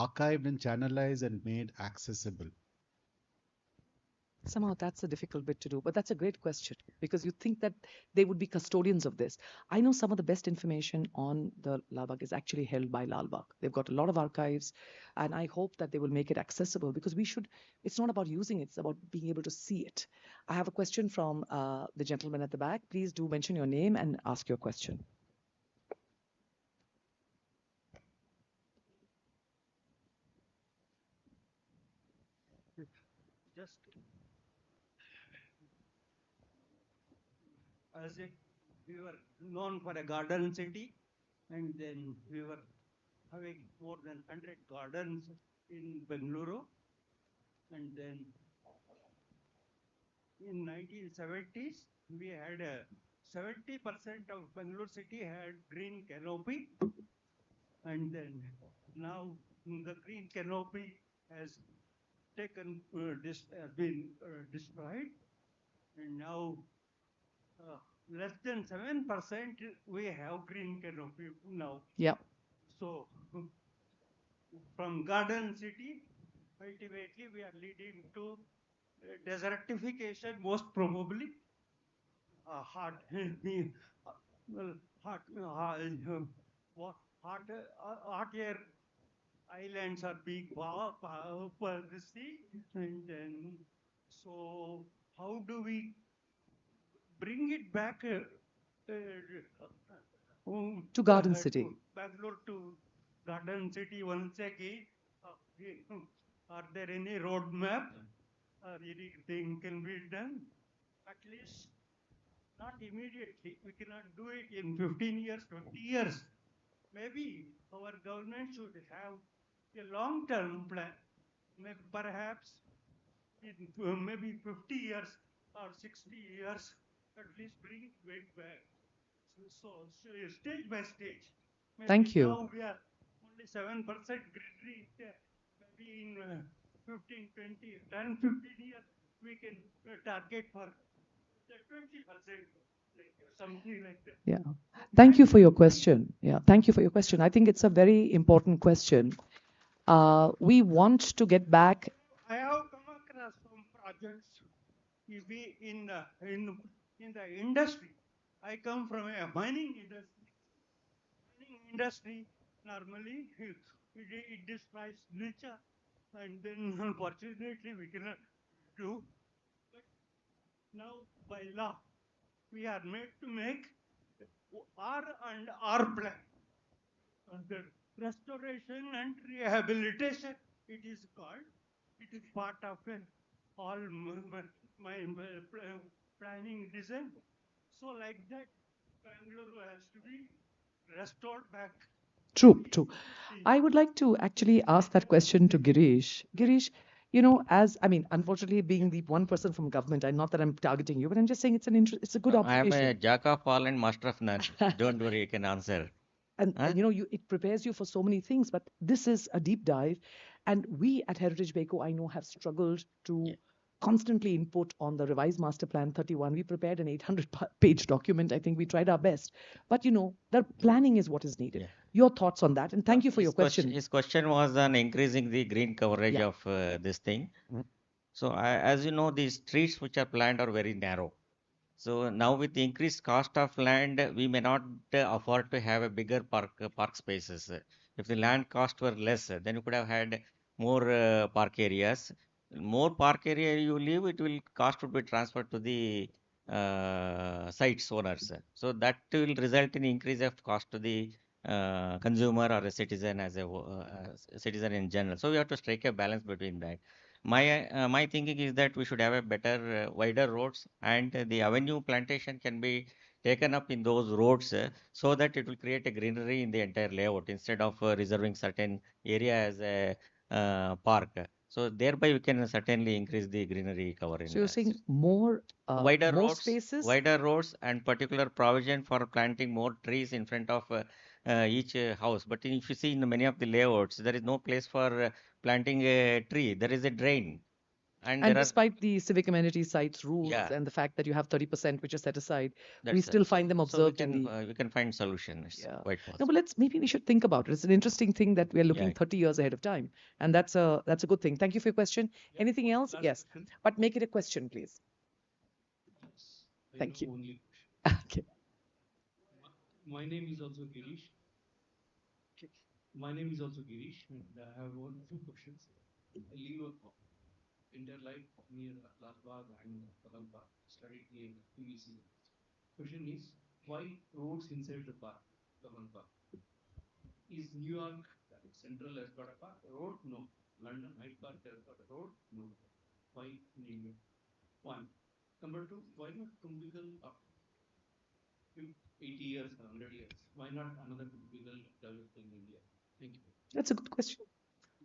Speaker 2: archived and channelized and made accessible.
Speaker 1: Somehow that's a difficult bit to do, but that's a great question, because you think that they would be custodians of this. I know some of the best information on the Lalbagh is actually held by Lalbagh. They've got a lot of archives, and I hope that they will make it accessible, because it's not about using it, it's about being able to see it. I have a question from the gentleman at the back. Please do mention your name and ask your question.
Speaker 6: Just as if we were known for a garden city, and then we were having more than 100 gardens in Bengaluru, and then in 1970s we had 70% of Bangalore city had green canopy, and then now the green canopy has been destroyed, and now less than 7% we have green canopy now.
Speaker 1: Yeah.
Speaker 6: So from garden city, ultimately we are leading to desertification, most probably. Hot air islands are being per the sea, and then so how do we bring it back
Speaker 1: To Garden City.
Speaker 6: Bangalore to Garden City once again? Are there any roadmap or anything can be done? At least not immediately. We cannot do it in 15 years, 20 years. Maybe our government should have a long-term plan. Perhaps in maybe 50 years or 60 years, at least bring it back. So stage by stage. Maybe
Speaker 1: Thank you.
Speaker 6: Now we are only 7% greenery. Maybe in 15, 20, 10, 15 years, we can target for 20%, something like that.
Speaker 1: Yeah. Thank you for your question. Yeah. Thank you for your question. I think it's a very important question. We want to get back.
Speaker 6: I have come across some projects in the industry. I come from a mining industry. Mining industry normally it destroys nature, and then unfortunately we cannot do. But now by law we are made to make R plan. The restoration and rehabilitation, it is called. It is part of all my planning design. So like that, Bangalore has to be restored back.
Speaker 1: True. I would like to actually ask that question to Girish. Girish, unfortunately, being the one person from government, not that I'm targeting you, but I'm just saying it's a good
Speaker 3: I am
Speaker 1: observation.
Speaker 3: a jack of all and master of none. Don't worry, I can answer.
Speaker 1: And it prepares you for so many things, but this is a deep dive. And we at Heritage Beko, I know, have struggled to constantly input on the revised master plan 31. We prepared an 800-page document. I think we tried our best. But, the planning is what is needed.
Speaker 3: Yeah.
Speaker 1: Your thoughts on that? And thank you for your question.
Speaker 3: His question was on increasing the green coverage
Speaker 1: Yeah.
Speaker 3: of this thing. So as you know, the streets which are planned are very narrow. So now with the increased cost of land, we may not afford to have a bigger park spaces. If the land cost were less, then you could have had more park areas. More park area you leave, it will cost would be transferred to the sites owners. So that will result in increase of cost to the consumer or a citizen as a citizen in general. So we have to strike a balance between that. My thinking is that we should have a better, wider roads, and the avenue plantation can be taken up in those roads so that it will create a greenery in the entire layout instead of reserving certain area as a park. So thereby we can certainly increase the greenery cover in
Speaker 1: So you're saying more spaces?
Speaker 3: wider roads, and particular provision for planting more trees in front of each house. But if you see in many of the layouts, there is no place for planting a tree. There is a drain, and there are
Speaker 1: despite the civic amenity sites rules
Speaker 3: yeah,
Speaker 1: and the fact that you have 30% which is set aside, we
Speaker 3: that's
Speaker 1: still find them
Speaker 3: so
Speaker 1: observed in the.
Speaker 3: we can find solution. It's
Speaker 1: Yeah.
Speaker 3: quite
Speaker 1: No,
Speaker 3: possible.
Speaker 1: but maybe we should think about it. It's an interesting thing that we are looking
Speaker 3: Yeah.
Speaker 1: 30 years ahead of time, and that's a good thing. Thank you for your question. Anything else? Yes, but make it a question, please. Thank you. Okay.
Speaker 7: My name is also Girish. My name is also Girish, and I have one two questions. I live entire life near Lalbagh and Lalbagh, studied near PVC. Question is, why roads inside the park, Lalbagh? Is New York Central has got a park road? No. London Hyde Park has got a road? No. Why in India? One. Number two, why not Krumbiegel up 80 years, 100 years? Why not another Krumbiegel developed in India? Thank you.
Speaker 1: That's a good question.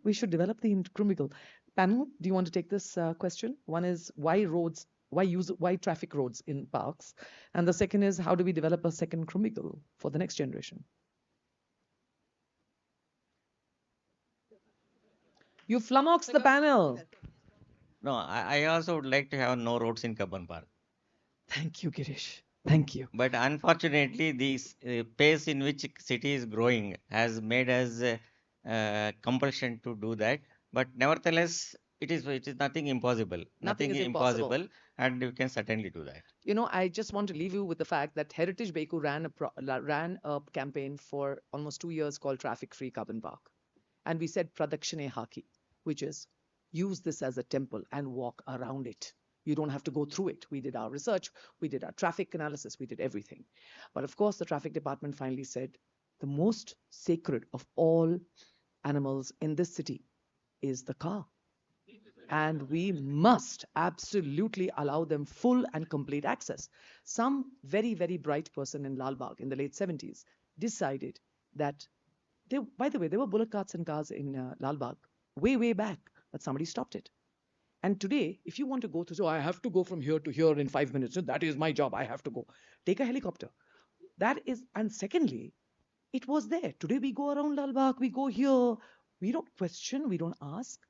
Speaker 1: We should develop the Krumbiegel. Panel, do you want to take this question? One is why traffic roads in parks, and the second is how do we develop a second Krumbiegel for the next generation? You flummoxed the panel.
Speaker 3: No, I also would like to have no roads in Kabban Park.
Speaker 1: Thank you, Girish. Thank you.
Speaker 3: But unfortunately, the pace in which city is growing has made us compulsion to do that. But nevertheless, it is nothing impossible.
Speaker 1: Nothing is impossible.
Speaker 3: And you can certainly do that.
Speaker 1: I just want to leave you with the fact that Heritage Beku ran a campaign for almost 2 years called Traffic Free Kabban Park. And we said Pradakshine Haki, which is use this as a temple and walk around it. You don't have to go through it. We did our research, we did our traffic analysis, we did everything. But of course, the traffic department finally said the most sacred of all animals in this city is the car. And we must absolutely allow them full and complete access. Some very, very bright person in Lalbagh in the late 70s decided that, by the way, there were bullock carts and cars in Lalbagh way, way back, but somebody stopped it. And today, if you want to go I have to go from here to here in 5 minutes. So that is my job. I have to go. Take a helicopter. And secondly, it was there. Today we go around Lalbagh, we go here. We don't question, we don't ask.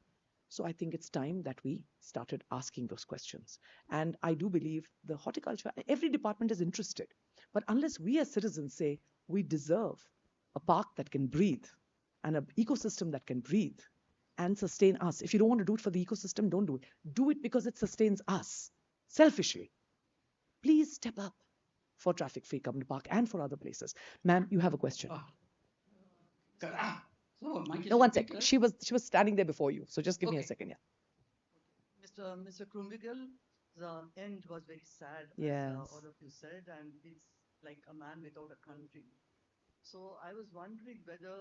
Speaker 1: So I think it's time that we started asking those questions. And I do believe the horticulture, every department is interested. But unless we as citizens say we deserve a park that can breathe and an ecosystem that can breathe and sustain us. If you don't want to do it for the ecosystem, don't do it. Do it because it sustains us, selfishly. Please step up for traffic-free Kabban Park and for other places. Ma'am, you have a question. No, one second. She was standing there before you. So just give me a second, yeah.
Speaker 8: Mr. Krumbiegel, the end was very sad,
Speaker 1: Yes.
Speaker 8: as all of you said, and he's like a man without a country. So I was wondering whether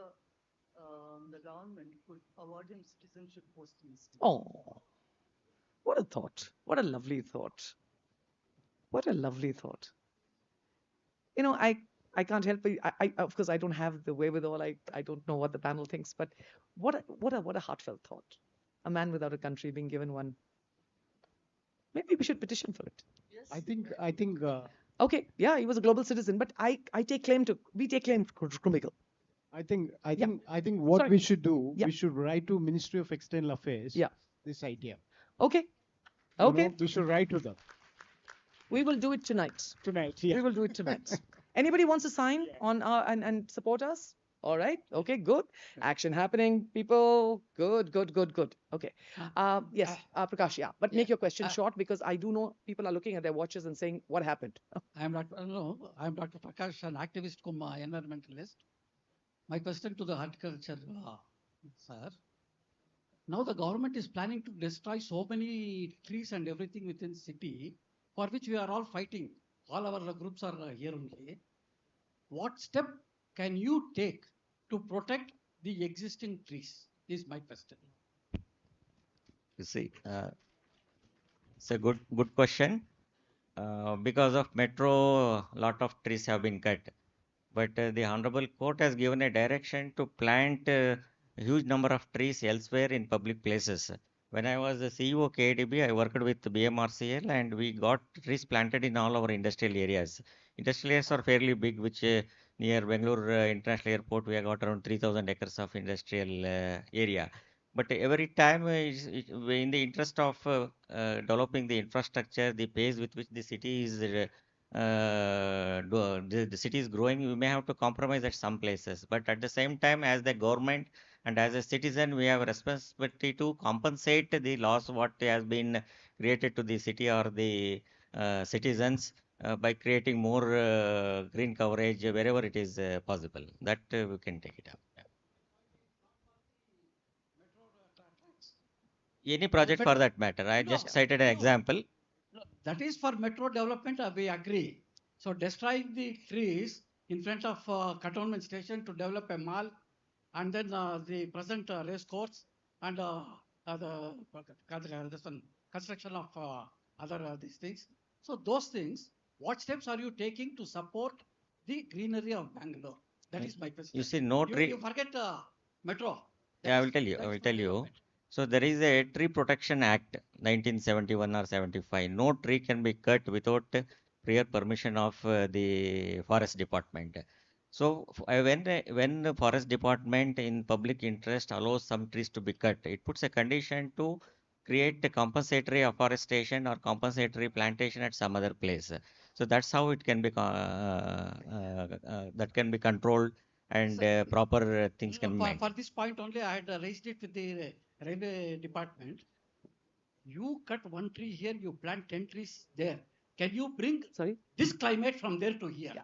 Speaker 8: the government could award him citizenship posthumously.
Speaker 1: Oh, what a thought. What a lovely thought. What a lovely thought. I can't help but of course I don't have the wherewithal. I don't know what the panel thinks, but what a heartfelt thought. A man without a country being given one. Maybe we should petition for it.
Speaker 8: Yes.
Speaker 4: I think.
Speaker 1: Okay, yeah, he was a global citizen, but we take claim to Krumbiegel.
Speaker 4: I think what
Speaker 1: Sorry.
Speaker 4: we should do,
Speaker 1: Yeah.
Speaker 4: we should write to Ministry of External Affairs.
Speaker 1: Yeah.
Speaker 4: This idea.
Speaker 1: Okay, Okay.
Speaker 4: We should write to them
Speaker 1: We will do it tonight.
Speaker 4: tonight.
Speaker 1: We
Speaker 4: Yeah.
Speaker 1: will do it tonight. Anybody wants to sign on our and support us? All right. Okay, good. Action happening, people. Good, good, good, good. Okay. Yes, Prakash, yeah. But make your question short because I do know people are looking at their watches and saying, what happened?
Speaker 9: I'm Dr. Prakash, an activist cum environmentalist. My question to the horticulture, sir. Now the government is planning to destroy so many trees and everything within city, for which we are all fighting. All our groups are here only. What step can you take to protect the existing trees? Is my question.
Speaker 3: You see, it's a good question. Because of metro, a lot of trees have been cut. But the Honorable Court has given a direction to plant a huge number of trees elsewhere in public places. When I was the CEO KDB, I worked with BMRCL and we got trees planted in all our industrial areas. Industrial areas are fairly big, which near Bengaluru International Airport, we have got around 3,000 acres of industrial area. But every time, in the interest of developing the infrastructure, the pace with which the city is the city is growing, we may have to compromise at some places. But at the same time, as the government and as a citizen, we have a responsibility to compensate the loss what has been created to the city or the citizens by creating more green coverage wherever it is possible. That we can take it up. Any project for that matter. I just cited an example.
Speaker 9: No, that is for metro development, we agree. So destroying the trees in front of cantonment station to develop a mall and then the present race course and this one, construction of other these things. So those things, what steps are you taking to support the greenery of Bangalore? That is my question.
Speaker 3: You see, no tree.
Speaker 9: You forget metro.
Speaker 3: Yeah, I will tell you. I will tell you. So there is a Tree Protection Act 1971 or 75. No tree can be cut without prior permission of the Forest Department. So when the Forest Department in public interest allows some trees to be cut, it puts a condition to create a compensatory afforestation or compensatory plantation at some other place. So that's how it can be that can be controlled and proper things can be
Speaker 9: For
Speaker 3: maintained.
Speaker 9: this point only, I had raised it with the railway department. You cut one tree here, you plant 10 trees there. Can you bring this climate from there to here?
Speaker 1: Yeah.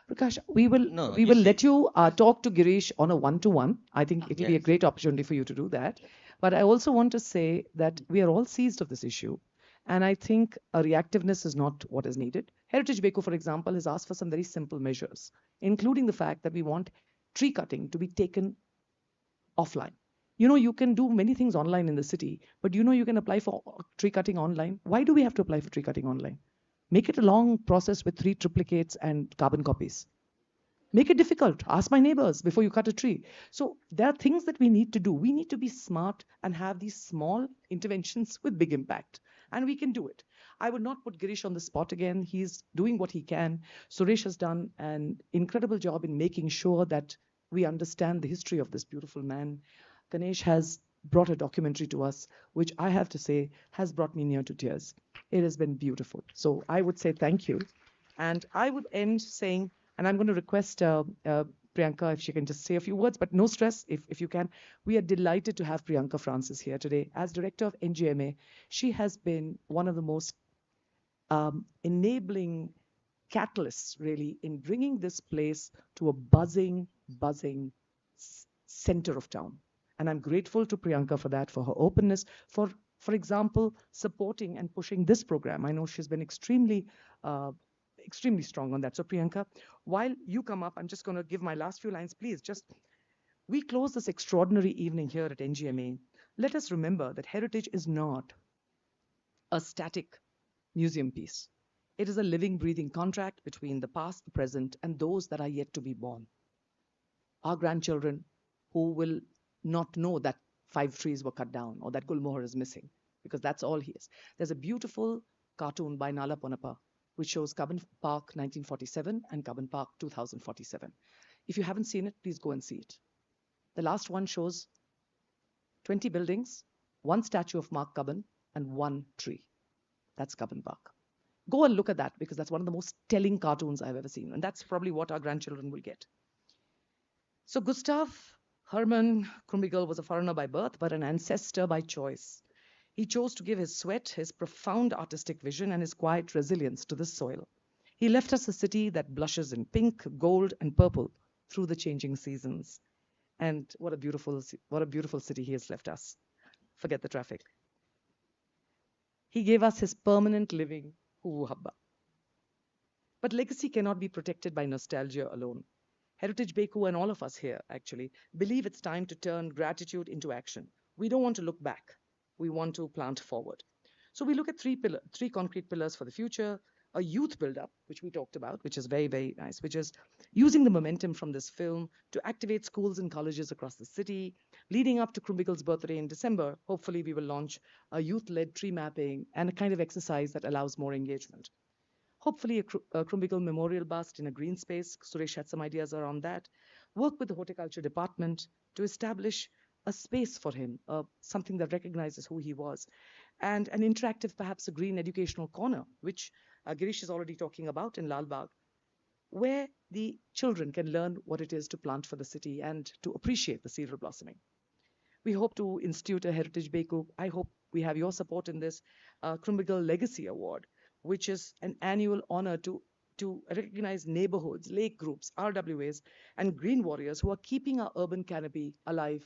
Speaker 1: Prakash, we will let you talk to Girish on a one-to-one. I think it will be a great opportunity for you to do that. But I also want to say that we are all seized of this issue. And I think a reactiveness is not what is needed. Heritage Beko, for example, has asked for some very simple measures, including the fact that we want tree cutting to be taken offline. You can do many things online in the city, but you can apply for tree cutting online. Why do we have to apply for tree cutting online? Make it a long process with 3 triplicates and carbon copies. Make it difficult. Ask my neighbors before you cut a tree. So there are things that we need to do. We need to be smart and have these small interventions with big impact. And we can do it. I would not put Girish on the spot again. He's doing what he can. Suresh has done an incredible job in making sure that we understand the history of this beautiful man. Ganesh has brought a documentary to us, which I have to say has brought me near to tears. It has been beautiful. So I would say thank you. And I would end saying, and I'm going to request Priyanka if she can just say a few words, but no stress if you can. We are delighted to have Priyanka Francis here today. As director of NGMA, she has been one of the most enabling catalysts, really, in bringing this place to a buzzing center of town. And I'm grateful to Priyanka for that, for her openness, for example, supporting and pushing this program. I know she's been extremely strong on that. So Priyanka, while you come up, I'm just going to give my last few lines. Please, we close this extraordinary evening here at NGMA. Let us remember that heritage is not a static museum piece. It is a living, breathing contract between the past, the present, and those that are yet to be born. Our grandchildren who will not know that 5 trees were cut down or that Gulmohar is missing, because that's all he is. There's a beautiful cartoon by Nala Ponappa which shows Cubbon Park 1947 and Cubbon Park 2047. If you haven't seen it, please go and see it. The last one shows 20 buildings, 1 statue of Mark Cubbon, and 1 tree. That's Cubbon Park. Go and look at that because that's one of the most telling cartoons I've ever seen. And that's probably what our grandchildren will get. So Gustav Hermann Krumbiegel was a foreigner by birth, but an ancestor by choice. He chose to give his sweat, his profound artistic vision, and his quiet resilience to this soil. He left us a city that blushes in pink, gold, and purple through the changing seasons. And what a beautiful city he has left us. Forget the traffic. He gave us his permanent living, Huvu Habba. But legacy cannot be protected by nostalgia alone. Heritage Beku and all of us here, actually, believe it's time to turn gratitude into action. We don't want to look back. We want to plant forward. So we look at three concrete pillars for the future. A youth build-up, which we talked about, which is very, very nice, which is using the momentum from this film to activate schools and colleges across the city. Leading up to Krumbiegel's birthday in December, hopefully we will launch a youth-led tree mapping and a kind of exercise that allows more engagement. Hopefully a Krumbiegel memorial bust in a green space. Suresh had some ideas around that. Work with the horticulture department to establish a space for him, something that recognizes who he was, and an interactive, perhaps a green educational corner, which Girish is already talking about in Lalbagh, where the children can learn what it is to plant for the city and to appreciate the cereal blossoming. We hope to institute a Heritage Beku. I hope we have your support in this Krumbiegel Legacy Award, which is an annual honor to recognize neighborhoods, lake groups, RWAs, and green warriors who are keeping our urban canopy alive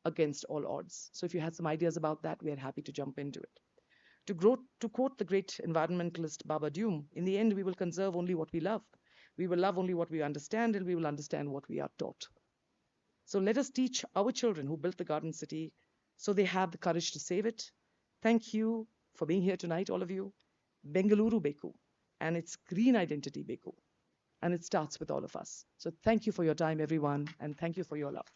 Speaker 1: against all odds. So if you had some ideas about that, we are happy to jump into it. To quote the great environmentalist Baba Doom, in the end, we will conserve only what we love. We will love only what we understand, and we will understand what we are taught. So let us teach our children who built the Garden City so they have the courage to save it. Thank you for being here tonight, all of you. Bengaluru Beku, and its green identity Beku. And it starts with all of us. So thank you for your time, everyone, and thank you for your love.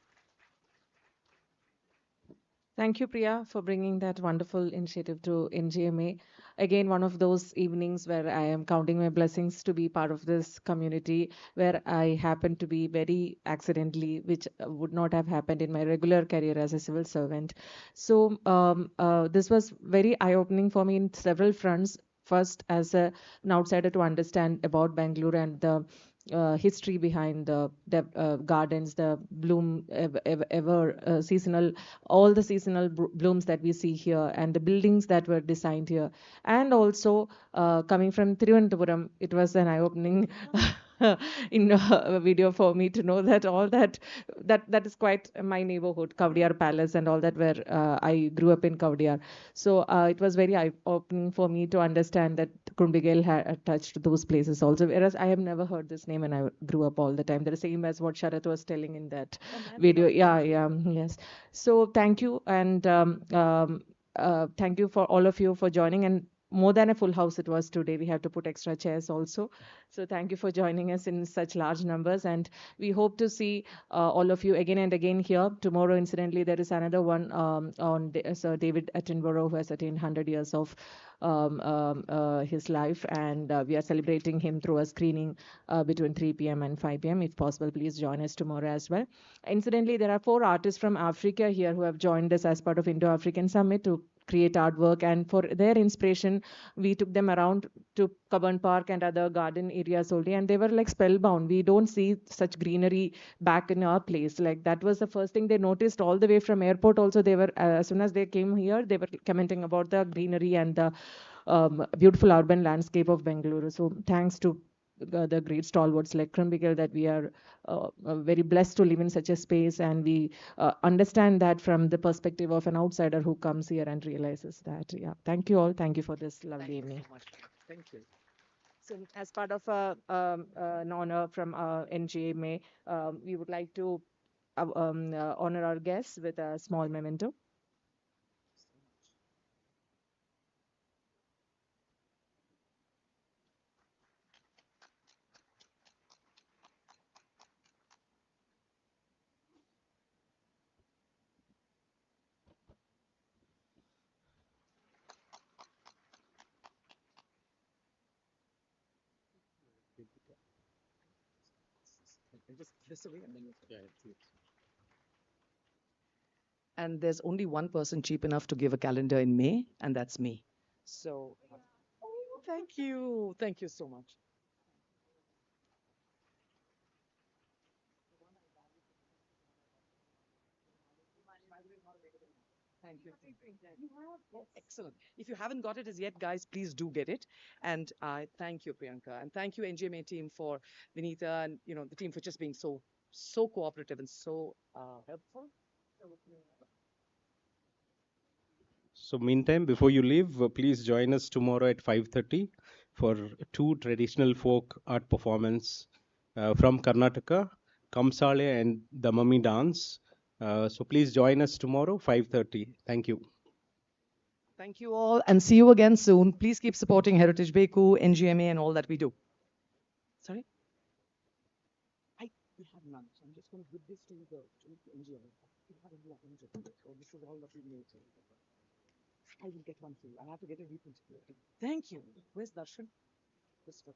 Speaker 10: Thank you, Priya, for bringing that wonderful initiative to NGMA. Again, one of those evenings where I am counting my blessings to be part of this community, where I happen to be very accidentally, which would not have happened in my regular career as a civil servant. So this was very eye-opening for me in several fronts. First, as an outsider, to understand about Bangalore and the history behind the gardens, the bloom ever seasonal, all the seasonal blooms that we see here, and the buildings that were designed here. And also coming from Thiruvananthapuram, it was an eye-opening in a video for me to know that all that is quite my neighborhood, Kavdiyar Palace and all that, where I grew up in Kavdiyar. So it was very eye-opening for me to understand that Krumbiegel had touched those places also, whereas I have never heard this name and I grew up all the time. The same as what Sharat was telling in that video. Yeah, yes. So thank you, and thank you for all of you for joining. And more than a full house it was today. We have to put extra chairs also. So thank you for joining us in such large numbers, and we hope to see all of you again and again here. Tomorrow, incidentally, there is another one on Sir David Attenborough, who has attained 100 years of his life, and we are celebrating him through a screening between 3 p.m. and 5 p.m. If possible, please join us tomorrow as well. Incidentally, there are 4 artists from Africa here who have joined us as part of Indo-African Summit to create artwork, and for their inspiration we took them around to Cubbon Park and other garden areas only, and they were like spellbound. We don't see such greenery back in our place. Like, that was the first thing they noticed. All the way from airport also, they were as soon as they came here, they were commenting about the greenery and the beautiful urban landscape of Bengaluru. So thanks to the great stalwarts like Krumbiegel, that we are very blessed to live in such a space, and we understand that from the perspective of an outsider who comes here and realizes that. Yeah, thank you all. Thank you for this lovely evening.
Speaker 1: Thank you.
Speaker 10: So, as part of an honor from NGMA, we would like to honor our guests with a small memento.
Speaker 1: And there's only one person cheap enough to give a calendar in May, and that's me. So Thank you. Thank you so much. Thank you. You have? Oh, excellent. If you haven't got it as yet, guys, please do get it. And I thank you, Priyanka, and thank you, NGMA team, for Vinita and the team for just being so cooperative and so helpful.
Speaker 11: So meantime, before you leave, please join us tomorrow at 5:30 for two traditional folk art performance from Karnataka, Kamsale and the Mummy dance. So please join us tomorrow, 5:30. Thank you.
Speaker 1: Thank you all, and see you again soon. Please keep supporting Heritage Beku, NGMA, and all that we do. Sorry? We have none, so I'm just going to give this to the NGMA. We have a lunch. So this is all that we need. I will get one for you. I have to get a reprint. Thank you. Where's Darshan? This one.